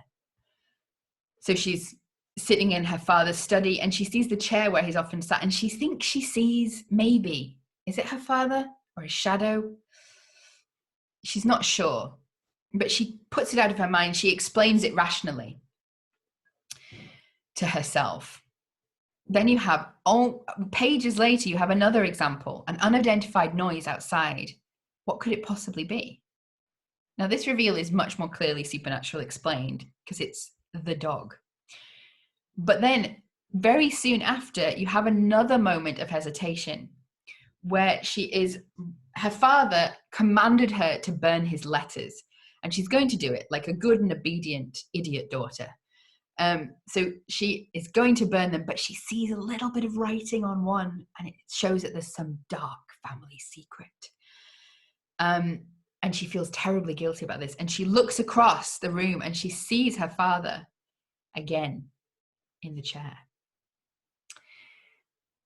So she's sitting in her father's study and she sees the chair where he's often sat and she thinks she sees, maybe, is it her father or his shadow? She's not sure, but she puts it out of her mind. She explains it rationally to herself. Then you have, pages later, you have another example, an unidentified noise outside. What could it possibly be? Now, this reveal is much more clearly supernatural explained because it's the dog. But then very soon after, you have another moment of hesitation where her father commanded her to burn his letters, and she's going to do it like a good and obedient idiot daughter. So she is going to burn them, but she sees a little bit of writing on one, and it shows that there's some dark family secret. And she feels terribly guilty about this. And she looks across the room and she sees her father again in the chair.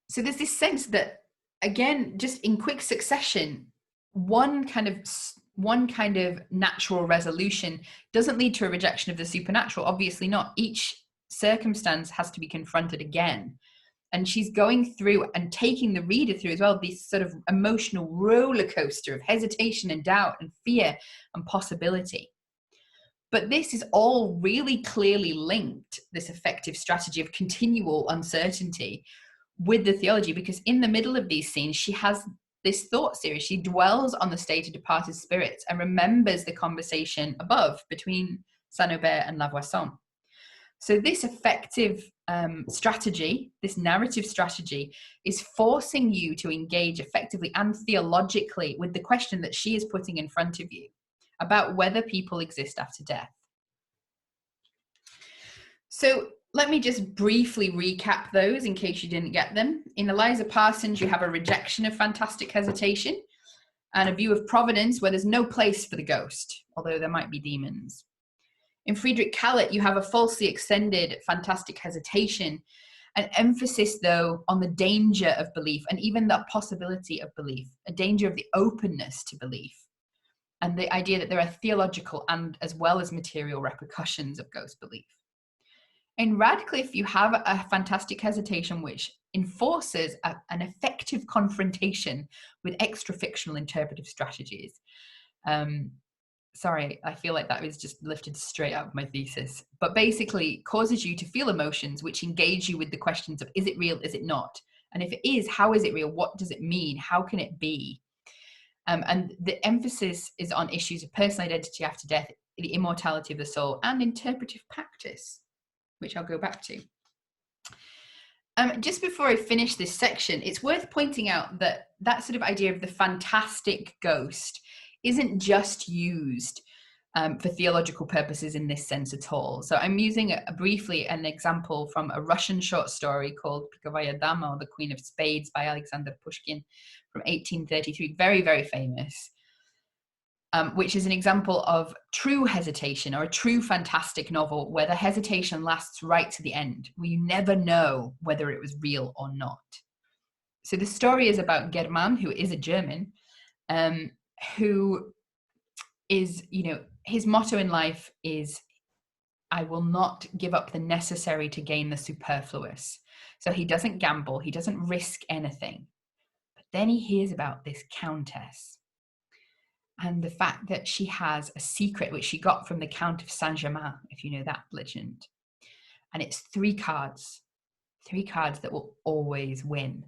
So there's this sense that, again, just in quick succession, one kind of one kind of natural resolution doesn't lead to a rejection of the supernatural. Obviously not. Each circumstance has to be confronted again. And she's going through and taking the reader through as well, this sort of emotional roller coaster of hesitation and doubt and fear and possibility. But this is all really clearly linked, this effective strategy of continual uncertainty, with the theology, because in the middle of these scenes, she has this thought series. She dwells on the state of departed spirits and remembers the conversation above between Saint-Aubert and Lavoisson. So this effective strategy, this narrative strategy, is forcing you to engage effectively and theologically with the question that she is putting in front of you about whether people exist after death. So let me just briefly recap those in case you didn't get them. In Eliza Parsons, you have a rejection of fantastic hesitation and a view of providence where there's no place for the ghost, although there might be demons. In Friedrich Kallert, you have a falsely extended fantastic hesitation, an emphasis, though, on the danger of belief and even the possibility of belief, a danger of the openness to belief, and the idea that there are theological and as well as material repercussions of ghost belief. In Radcliffe, you have a fantastic hesitation which enforces an effective confrontation with extra-fictional interpretive strategies. Sorry, I feel like that was just lifted straight out of my thesis, but basically causes you to feel emotions which engage you with the questions of, is it real, is it not? And if it is, how is it real? What does it mean? How can it be? And the emphasis is on issues of personal identity after death, the immortality of the soul, and interpretive practice, which I'll go back to. Just before I finish this section, it's worth pointing out that that sort of idea of the fantastic ghost isn't just used for theological purposes in this sense at all. So I'm using briefly an example from a Russian short story called Pikovaya Dama, or The Queen of Spades, by Alexander Pushkin from 1833, very, very famous, which is an example of true hesitation, or a true fantastic novel where the hesitation lasts right to the end, where you never know whether it was real or not. So the story is about German, who is a German, who is, his motto in life is, I will not give up the necessary to gain the superfluous. So he doesn't gamble, he doesn't risk anything. But then he hears about this countess and the fact that she has a secret which she got from the Count of Saint-Germain, if you know that legend. And it's 3 cards that will always win.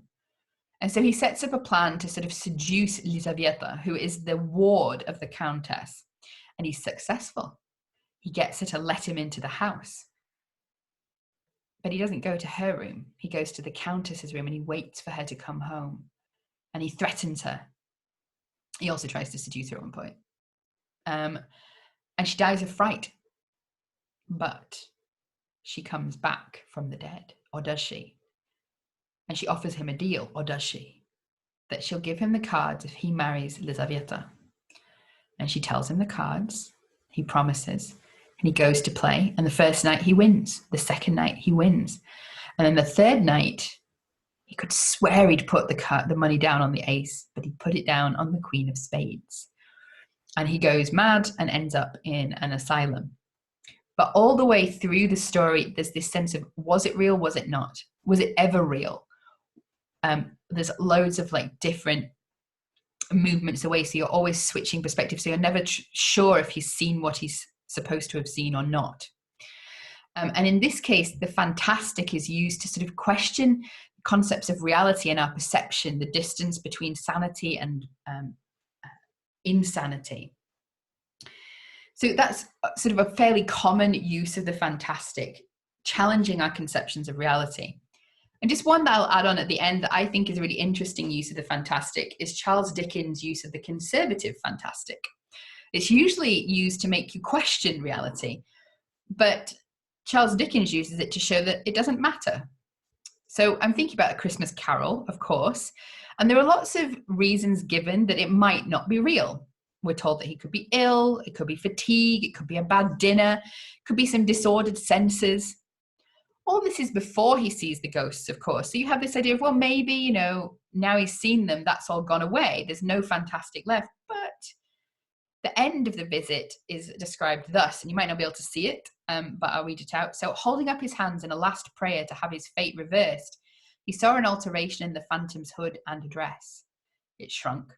And so he sets up a plan to sort of seduce Lizaveta, who is the ward of the countess. And he's successful. He gets her to let him into the house. But he doesn't go to her room. He goes to the countess's room and he waits for her to come home. And he threatens her. He also tries to seduce her at one point. And she dies of fright. But she comes back from the dead. Or does she? And she offers him a deal, or does she? That she'll give him the cards if he marries Lizaveta. And she tells him the cards, he promises, and he goes to play. And the first night he wins. The second night he wins. And then the third night, he could swear he'd put the money down on the ace, but he put it down on the Queen of Spades. And he goes mad and ends up in an asylum. But all the way through the story, there's this sense of, was it real? Was it not? Was it ever real? There's loads of different movements away, so you're always switching perspective, so you're never sure if he's seen what he's supposed to have seen or not. And in this case, the fantastic is used to sort of question concepts of reality and our perception, the distance between sanity and insanity. So that's sort of a fairly common use of the fantastic, challenging our conceptions of reality. And just one that I'll add on at the end that I think is a really interesting use of the fantastic is Charles Dickens' use of the conservative fantastic. It's usually used to make you question reality, but Charles Dickens uses it to show that it doesn't matter. So I'm thinking about A Christmas Carol, of course, and there are lots of reasons given that it might not be real. We're told that he could be ill, it could be fatigue, it could be a bad dinner, it could be some disordered senses. All this is before he sees the ghosts, of course. So you have this idea of, well, maybe, now he's seen them, that's all gone away. There's no fantastic left. But The end of the visit is described thus, and you might not be able to see it, but I'll read it out. So, holding up his hands in a last prayer to have his fate reversed, he saw an alteration in the phantom's hood and dress. It shrunk,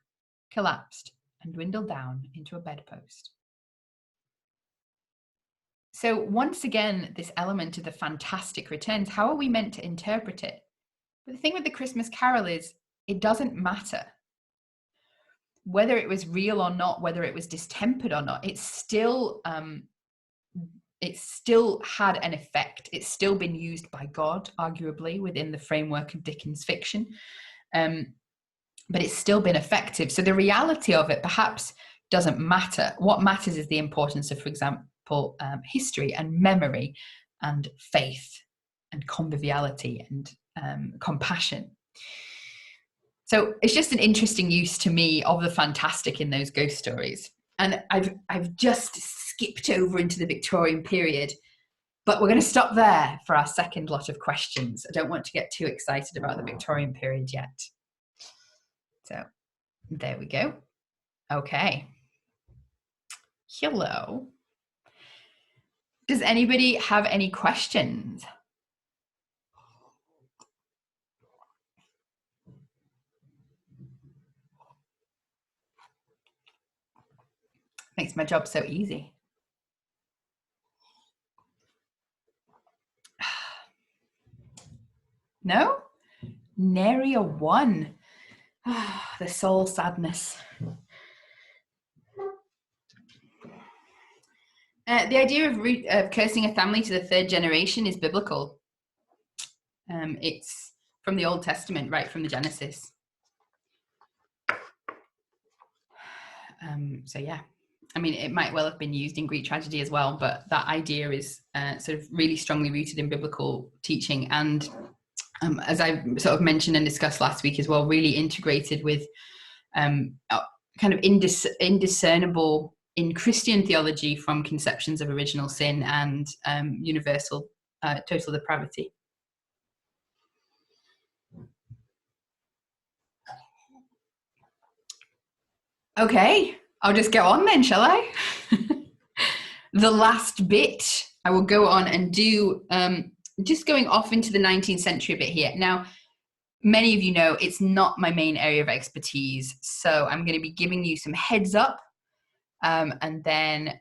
collapsed, and dwindled down into a bedpost. So once again, this element of the fantastic returns. How are we meant to interpret it? But the thing with the Christmas Carol is it doesn't matter. Whether it was real or not, whether it was distempered or not, it's still had an effect. It's still been used by God, arguably, within the framework of Dickens fiction. But it's still been effective. So the reality of it perhaps doesn't matter. What matters is the importance of, for example, history and memory and faith and conviviality and compassion. So it's just an interesting use to me of the fantastic in those ghost stories. And I've just skipped over into the Victorian period, but we're going to stop there for our second lot of questions. I don't want to get too excited about the Victorian period yet. So there we go. Okay. Hello. Does anybody have any questions? Makes my job so easy. No? Nary 1. The soul sadness. The idea of cursing a family to the 3rd generation is biblical. It's from the Old Testament, right from the Genesis. So yeah, I mean, it might well have been used in Greek tragedy as well, but that idea is sort of really strongly rooted in biblical teaching. And as I sort of mentioned and discussed last week as well, really integrated with kind of indiscernible in Christian theology from conceptions of original sin and universal total depravity. Okay, I'll just go on then, shall I? The last bit I will go on and do, just going off into the 19th century a bit here. Now, many of you know it's not my main area of expertise, so I'm going to be giving you some heads up and then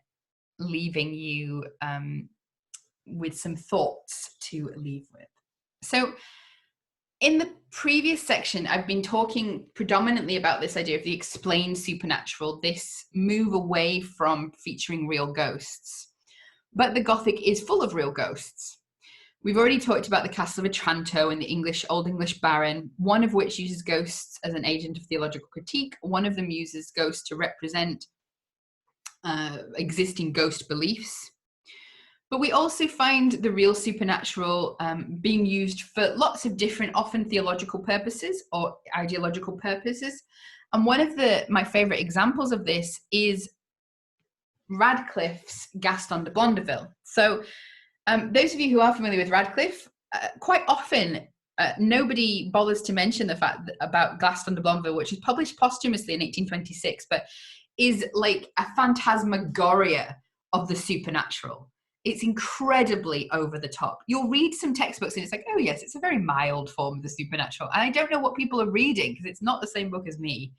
leaving you with some thoughts to leave with. So in the previous section, I've been talking predominantly about this idea of the explained supernatural, this move away from featuring real ghosts. But the Gothic is full of real ghosts. We've already talked about the Castle of Otranto and the Old English Baron, one of which uses ghosts as an agent of theological critique. One of them uses ghosts to represent existing ghost beliefs. But we also find the real supernatural being used for lots of different, often theological purposes or ideological purposes. And one of my favorite examples of this is Radcliffe's Gaston de Longueville. So those of you who are familiar with Radcliffe, quite often nobody bothers to mention the fact about Gaston de Longueville, which was published posthumously in 1826, but is like a phantasmagoria of the supernatural. It's incredibly over the top. You'll read some textbooks and it's like, oh yes, it's a very mild form of the supernatural. And I don't know what people are reading because it's not the same book as me.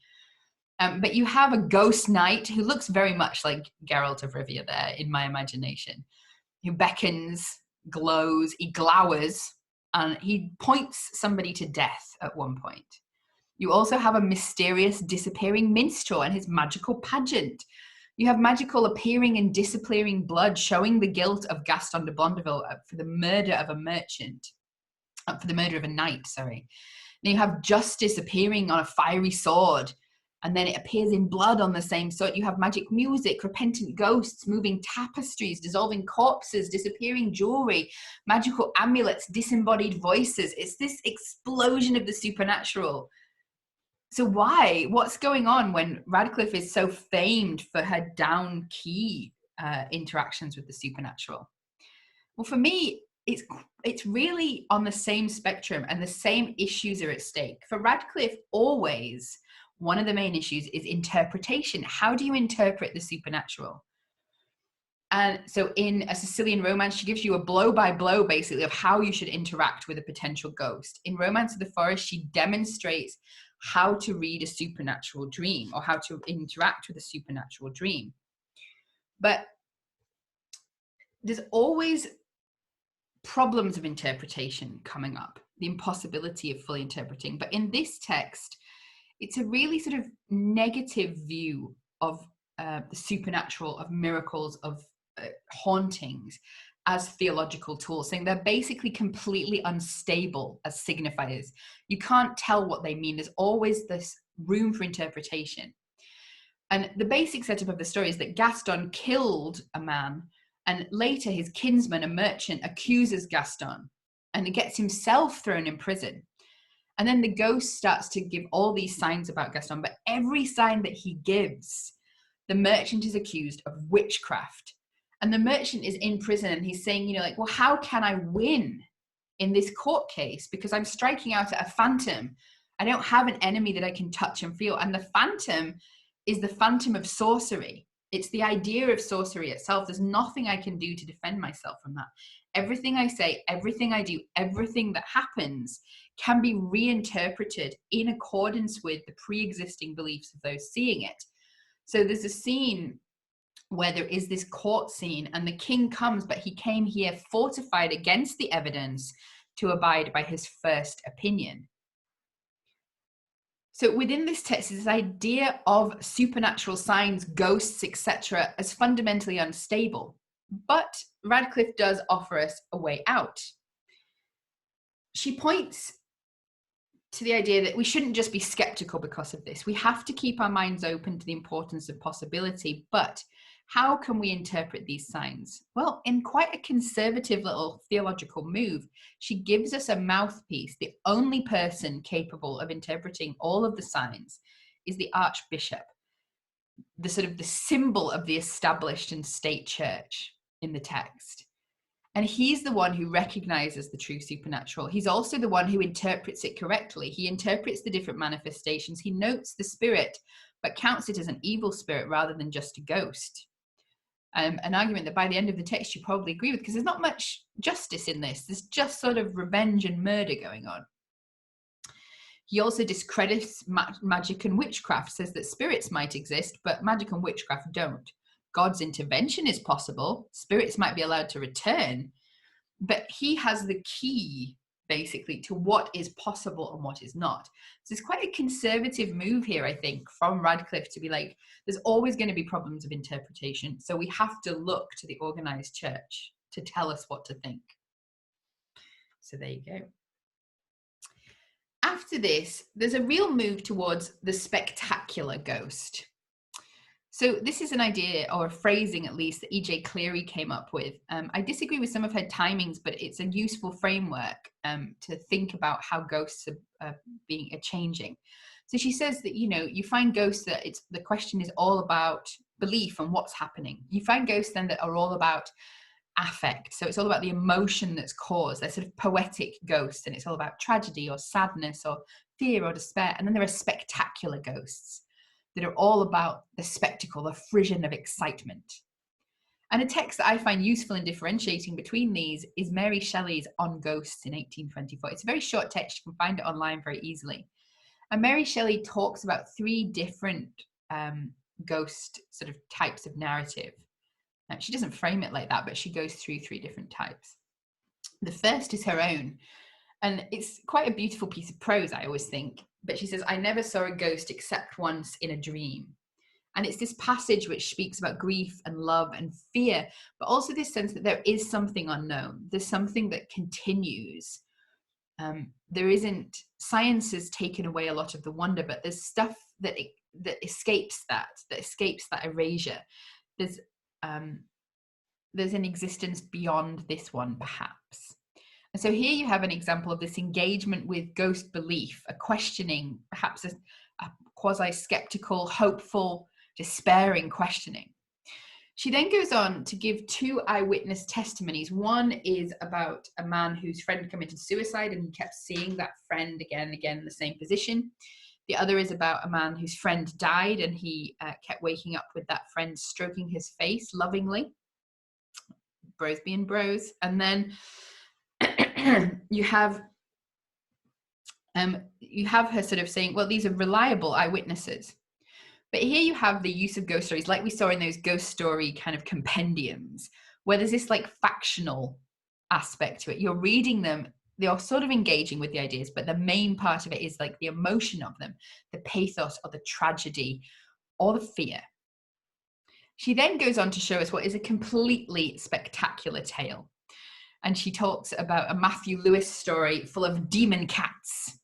But you have a ghost knight who looks very much like Geralt of Rivia there in my imagination, who beckons, glows, he glowers, and he points somebody to death at one point. You also have a mysterious disappearing minstrel and his magical pageant. You have magical appearing and disappearing blood showing the guilt of Gaston de Longueville for the murder of a merchant, for the murder of a knight, sorry. Then you have justice appearing on a fiery sword, and then it appears in blood on the same sword. You have magic music, repentant ghosts, moving tapestries, dissolving corpses, disappearing jewelry, magical amulets, disembodied voices. It's this explosion of the supernatural. So why? What's going on when Radcliffe is so famed for her down key interactions with the supernatural? Well, for me, it's really on the same spectrum and the same issues are at stake. For Radcliffe, always, one of the main issues is interpretation. How do you interpret the supernatural? And so in A Sicilian Romance, she gives you a blow-by-blow, basically, of how you should interact with a potential ghost. In Romance of the Forest, she demonstrates how to read a supernatural dream or how to interact with a supernatural dream. But there's always problems of interpretation coming up, the impossibility of fully interpreting. But in this text, it's a really sort of negative view of the supernatural, of miracles, of hauntings as theological tools, saying they're basically completely unstable as signifiers. You can't tell what they mean. There's always this room for interpretation. And the basic setup of the story is that Gaston killed a man, and later his kinsman, a merchant, accuses Gaston and gets himself thrown in prison. And then the ghost starts to give all these signs about Gaston, but every sign that he gives, the merchant is accused of witchcraft. And the merchant is in prison and he's saying, well, how can I win in this court case? Because I'm striking out at a phantom. I don't have an enemy that I can touch and feel. And the phantom is the phantom of sorcery. It's the idea of sorcery itself. There's nothing I can do to defend myself from that. Everything I say, everything I do, everything that happens can be reinterpreted in accordance with the pre-existing beliefs of those seeing it. So there's a scene where there is this court scene and the king comes, but he came here fortified against the evidence to abide by his first opinion. So within this text is this idea of supernatural signs, ghosts, etc. as fundamentally unstable. But Radcliffe does offer us a way out. She points to the idea that we shouldn't just be skeptical because of this. We have to keep our minds open to the importance of possibility, but how can we interpret these signs? Well, in quite a conservative little theological move, she gives us a mouthpiece. The only person capable of interpreting all of the signs is the Archbishop, the sort of the symbol of the established and state church in the text. And he's the one who recognizes the true supernatural. He's also the one who interprets it correctly. He interprets the different manifestations. He notes the spirit, but counts it as an evil spirit rather than just a ghost. An argument that by the end of the text you probably agree with, because there's not much justice in this. There's just sort of revenge and murder going on. He also discredits magic and witchcraft, says that spirits might exist, but magic and witchcraft don't. God's intervention is possible. Spirits might be allowed to return, but he has the key, basically, to what is possible and what is not. So it's quite a conservative move here, I think, from Radcliffe to be like, there's always going to be problems of interpretation, so we have to look to the organized church to tell us what to think. So there you go. After this, there's a real move towards the spectacular ghost. So this is an idea, or a phrasing at least, that E.J. Cleary came up with. I disagree with some of her timings, but it's a useful framework to think about how ghosts are changing. So she says that, you find ghosts that the question is all about belief and what's happening. You find ghosts then that are all about affect. So it's all about the emotion that's caused. They're sort of poetic ghosts, and it's all about tragedy or sadness or fear or despair. And then there are spectacular ghosts that are all about the spectacle, the frisson of excitement. And a text that I find useful in differentiating between these is Mary Shelley's On Ghosts in 1824. It's a very short text. You can find it online very easily. And Mary Shelley talks about three different ghost sort of types of narrative. She doesn't frame it like that, but she goes through three different types. The first is her own. And it's quite a beautiful piece of prose, I always think. But she says, I never saw a ghost except once in a dream. And it's this passage which speaks about grief and love and fear, but also this sense that there is something unknown. There's something that continues. Science has taken away a lot of the wonder, but there's stuff that escapes that erasure. There's an existence beyond this one, perhaps. And so here you have an example of this engagement with ghost belief, a questioning, perhaps a quasi-skeptical, hopeful, despairing questioning. She then goes on to give two eyewitness testimonies. One is about a man whose friend committed suicide and he kept seeing that friend again and again in the same position. The other is about a man whose friend died, and he kept waking up with that friend stroking his face lovingly. Bros being bros. And then you have her sort of saying, well, these are reliable eyewitnesses. But here you have the use of ghost stories, like we saw in those ghost story kind of compendiums, where there's this like factional aspect to it. You're reading them, they're sort of engaging with the ideas, but the main part of it is like the emotion of them, the pathos or the tragedy or the fear. She then goes on to show us what is a completely spectacular tale. And she talks about a Matthew Lewis story full of demon cats.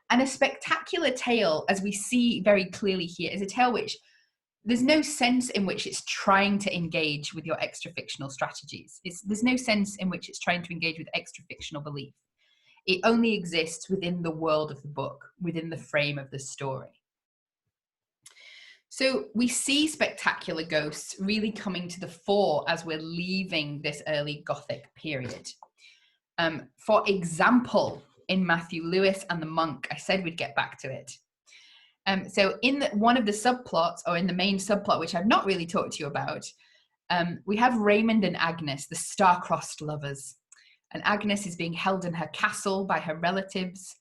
And a spectacular tale, as we see very clearly here, is a tale which there's no sense in which it's trying to engage with your extra-fictional strategies. There's no sense in which it's trying to engage with extra-fictional belief. It only exists within the world of the book, within the frame of the story. So we see spectacular ghosts really coming to the fore as we're leaving this early Gothic period. For example, in Matthew Lewis and the Monk, I said we'd get back to it. So in one of the subplots, or in the main subplot, which I've not really talked to you about, we have Raymond and Agnes, the star-crossed lovers. And Agnes is being held in her castle by her relatives,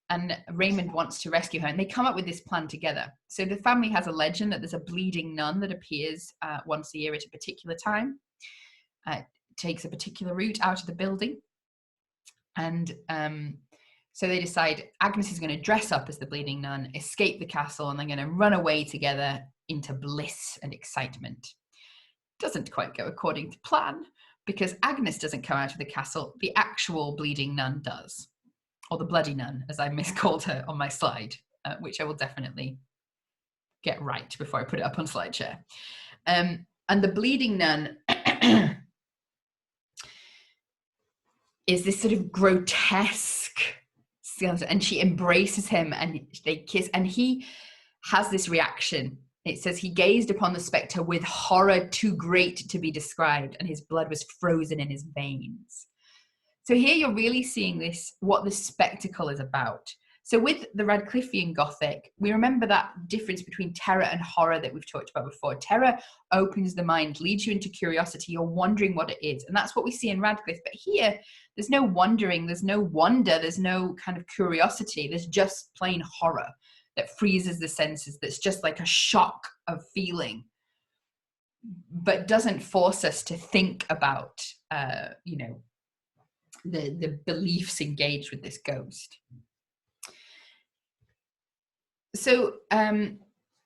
and Raymond wants to rescue her, and they come up with this plan together. So the family has a legend that there's a bleeding nun that appears once a year at a particular time, takes a particular route out of the building, and so they decide Agnes is going to dress up as the bleeding nun, escape the castle, and they're going to run away together into bliss and excitement. Doesn't quite go according to plan, because Agnes doesn't come out of the castle, the actual bleeding nun does. Or the bloody nun, as I miscalled her on my slide, which I will definitely get right before I put it up on SlideShare. And the bleeding nun is this sort of grotesque, and she embraces him and they kiss, and he has this reaction. It says, he gazed upon the spectre with horror too great to be described, and his blood was frozen in his veins. So here you're really seeing this, what the spectacle is about. So with the Radcliffean Gothic, we remember that difference between terror and horror that we've talked about before. Terror opens the mind, leads you into curiosity. You're wondering what it is. And that's what we see in Radcliffe. But here, there's no wondering, there's no wonder, there's no kind of curiosity. There's just plain horror that freezes the senses. That's just like a shock of feeling, but doesn't force us to think about, the beliefs engaged with this ghost. So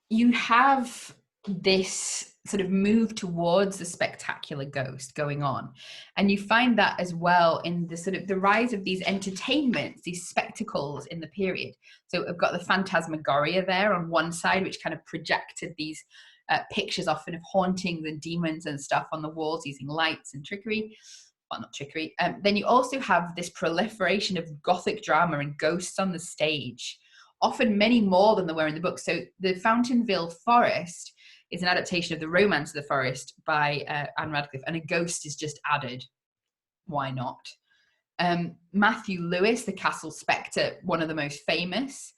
you have this sort of move towards the spectacular ghost going on, and you find that as well in the sort of the rise of these entertainments, these spectacles in the period. So I've got the Phantasmagoria there on one side, which kind of projected these pictures often of hauntings and demons and stuff on the walls using lights and trickery. Well, not trickery. Then you also have this proliferation of Gothic drama and ghosts on the stage, often many more than there were in the book. So the Fountainville Forest is an adaptation of the Romance of the Forest by Anne Radcliffe, and a ghost is just added. Why not? Matthew Lewis, the Castle Spectre, one of the most famous,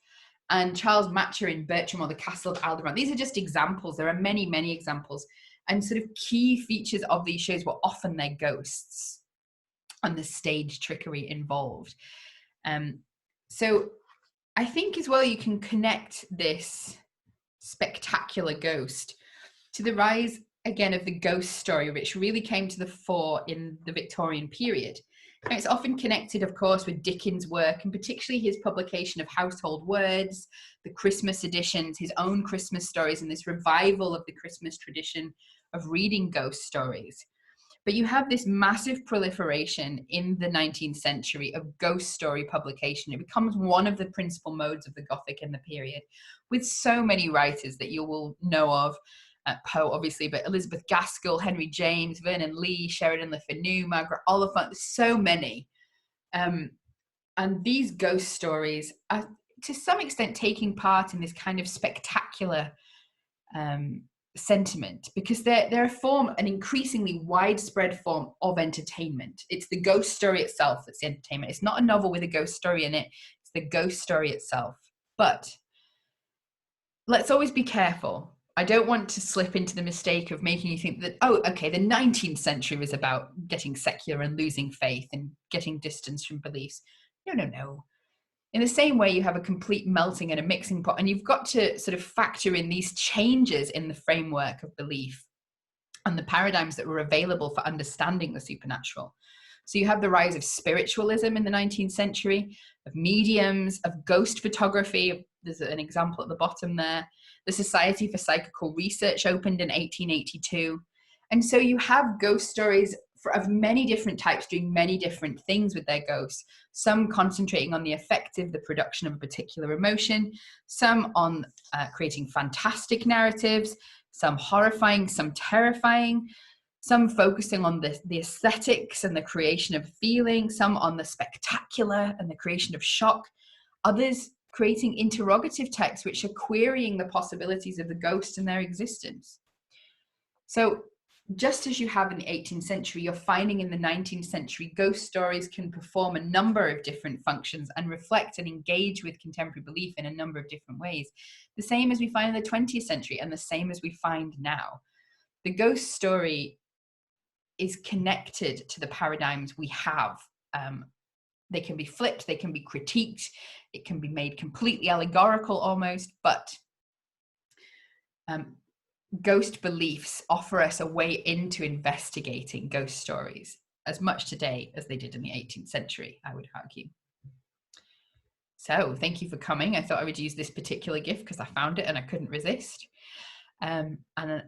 and Charles Matcher in Bertram or the Castle of Aldebaran. These are just examples. There are many, many examples. And sort of key features of these shows were often their ghosts and the stage trickery involved. So I think as well you can connect this spectacular ghost to the rise again of the ghost story, which really came to the fore in the Victorian period. Now, it's often connected, of course, with Dickens' work, and particularly his publication of Household Words, the Christmas editions, his own Christmas stories, and this revival of the Christmas tradition of reading ghost stories. But you have this massive proliferation in the 19th century of ghost story publication. It becomes one of the principal modes of the Gothic in the period, with so many writers that you will know of. Poe, obviously, but Elizabeth Gaskell, Henry James, Vernon Lee, Sheridan Le Fanu, Margaret Oliphant, so many. And these ghost stories are, to some extent, taking part in this kind of spectacular sentiment, because they're a form, an increasingly widespread form of entertainment. It's the ghost story itself that's the entertainment. It's not a novel with a ghost story in it. It's the ghost story itself. But let's always be careful. I don't want to slip into the mistake of making you think that, oh, okay, the 19th century was about getting secular and losing faith and getting distance from beliefs. No. In the same way, you have a complete melting and a mixing pot, and you've got to sort of factor in these changes in the framework of belief and the paradigms that were available for understanding the supernatural. So you have the rise of spiritualism in the 19th century, of mediums, of ghost photography. There's an example at the bottom there. The Society for Psychical Research opened in 1882. And so you have ghost stories of many different types doing many different things with their ghosts. Some concentrating on the effective, the production of a particular emotion, some on creating fantastic narratives, some horrifying, some terrifying, some focusing on the aesthetics and the creation of feeling, some on the spectacular and the creation of shock, others creating interrogative texts which are querying the possibilities of the ghost and their existence. So just as you have in the 18th century, you're finding in the 19th century, ghost stories can perform a number of different functions and reflect and engage with contemporary belief in a number of different ways. The same as we find in the 20th century and the same as we find now. The ghost story is connected to the paradigms we have. They can be flipped, they can be critiqued, it can be made completely allegorical almost, but ghost beliefs offer us a way into investigating ghost stories as much today as they did in the 18th century, I would argue. So thank you for coming. I thought I would use this particular gift because I found it and I couldn't resist. And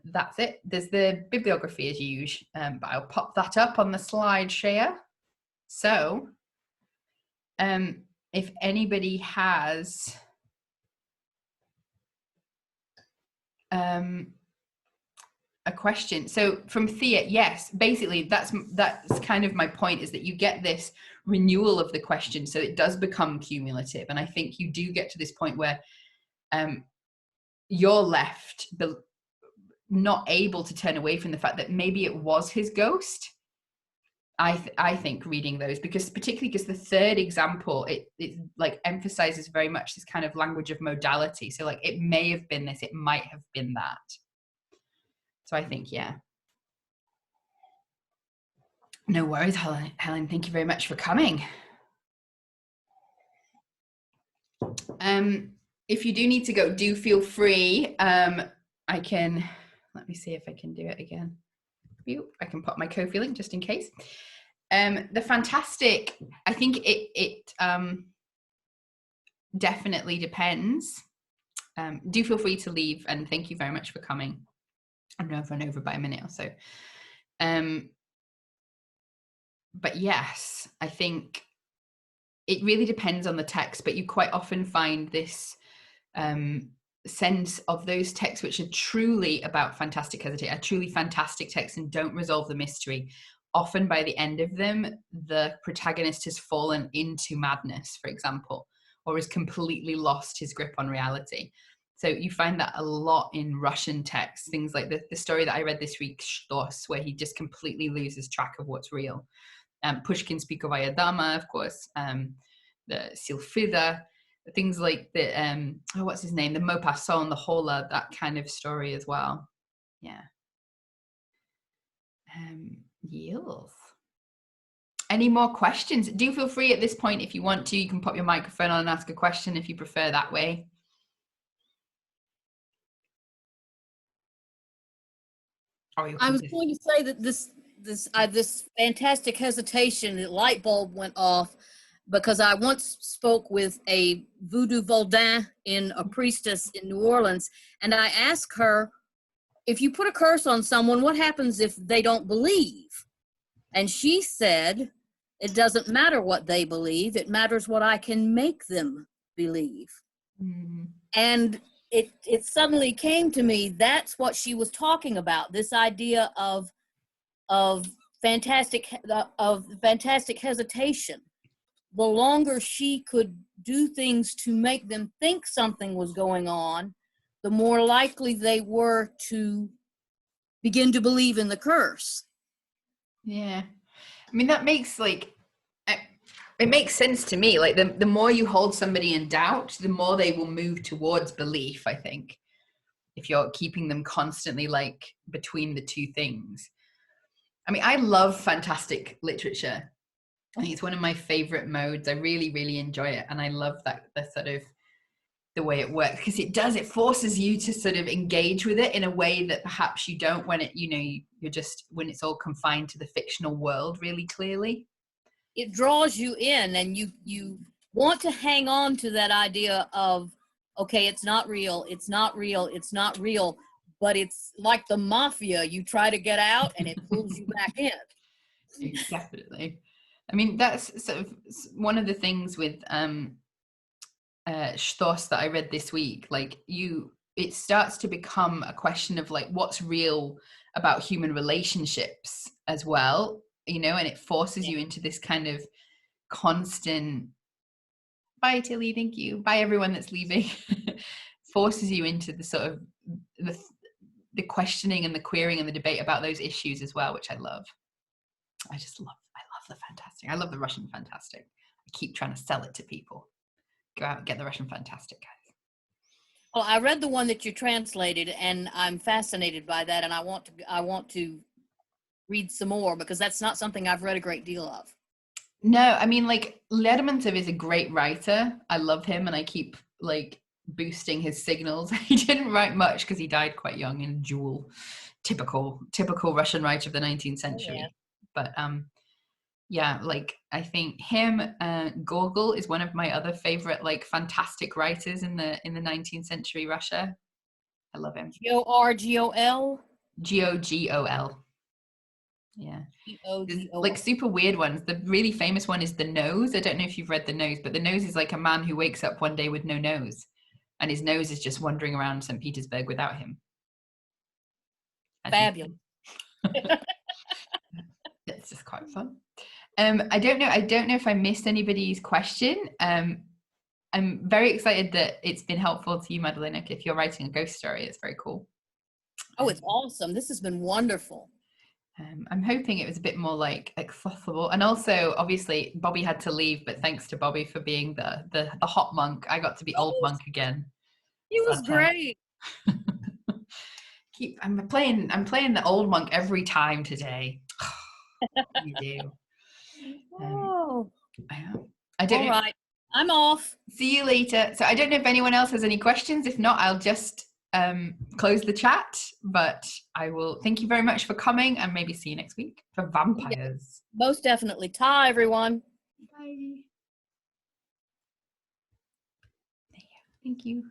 that's it. There's the bibliography as usual, but I'll pop that up on the slide share. So if anybody has a question. So from Thea, yes, basically that's kind of my point, is that you get this renewal of the question, so it does become cumulative. And I think you do get to this point where you're left not able to turn away from the fact that maybe it was his ghost. I think reading those, particularly because the third example, it like emphasizes very much this kind of language of modality. So like, it may have been this, it might have been that. So I think, yeah. No worries, Helen. Thank you very much for coming. If you do need to go, do feel free. Let me see if I can do it again. I can pop my Ko-fi link just in case. The fantastic, I think it definitely depends. Do feel free to leave, and thank you very much for coming. I know I've run over by a minute or so. But yes, I think it really depends on the text, but you quite often find this sense of those texts which are truly about fantastic hesitation, are truly fantastic texts and don't resolve the mystery. Often by the end of them, the protagonist has fallen into madness, for example, or has completely lost his grip on reality. So you find that a lot in Russian texts, things like the story that I read this week, Schloss, where he just completely loses track of what's real. Pushkin's Spikovaya Dama, of course, the Sylphida, things like the, what's his name? The Maupassant, the Hola, that kind of story as well. Yeah. Yes. Any more questions? Do feel free at this point, if you want to, you can pop your microphone on and ask a question if you prefer that way. I was going to say that this fantastic hesitation, the light bulb went off because I once spoke with a voodoo Vaudin a priestess in New Orleans, and I asked her, if you put a curse on someone, what happens if they don't believe? And she said, it doesn't matter what they believe, it matters what I can make them believe. Mm-hmm. And it suddenly came to me, that's what she was talking about, this idea of fantastic hesitation. The longer she could do things to make them think something was going on, the more likely they were to begin to believe in the curse. Yeah. I mean, that makes it makes sense to me. Like the more you hold somebody in doubt, the more they will move towards belief, I think. if you're keeping them constantly like between the two things. I mean, I love fantastic literature. I think it's one of my favorite modes. I really, really enjoy it. And I love that the sort of the way it works, because it forces you to sort of engage with it in a way that perhaps you don't when it, you're just, when it's all confined to the fictional world really clearly. It draws you in, and you want to hang on to that idea of, okay, it's not real, it's not real, it's not real, but it's like the mafia. You try to get out and it pulls you back in. Definitely. I mean, that's sort of one of the things with Stoss that I read this week. Like it starts to become a question of like what's real about human relationships as well, and it forces you into this kind of constant, bye Tilly, thank you, bye everyone that's leaving, forces you into the sort of the questioning and the querying and the debate about those issues as well, which I love. I love the fantastic. I love the Russian fantastic. I keep trying to sell it to people. Go out and get the Russian fantastic, guys. Well, I read the one that you translated, and I'm fascinated by that, and I want to read some more, because that's not something I've read a great deal of. No, I mean, like, Lermontov is a great writer. I love him, and I keep like boosting his signals. He didn't write much because he died quite young in Jewel. Typical Russian writer of the 19th century. Oh, yeah. But yeah, like I think him, Gogol is one of my other favorite like fantastic writers in the 19th century Russia. I love him. Gorgol? Gogol. Yeah. Like super weird ones. The really famous one is The Nose. I don't know if you've read The Nose, but The Nose is like a man who wakes up one day with no nose, and his nose is just wandering around St. Petersburg without him. Fabulous. It's just quite fun. I don't know if I missed anybody's question. I'm very excited that it's been helpful to you, Madalena. If you're writing a ghost story, it's very cool. Oh, it's awesome. This has been wonderful. I'm hoping it was a bit more like accessible, and also obviously Bobby had to leave, but thanks to Bobby for being the hot monk, I got to be old monk again. He was great. I'm playing the old monk every time today. You do. I don't know. All right, I'm off. See you later. So I don't know if anyone else has any questions. If not, I'll just close the chat. But I will thank you very much for coming, and maybe see you next week for vampires. Yeah, most definitely. Ta, everyone. Bye. Thank you.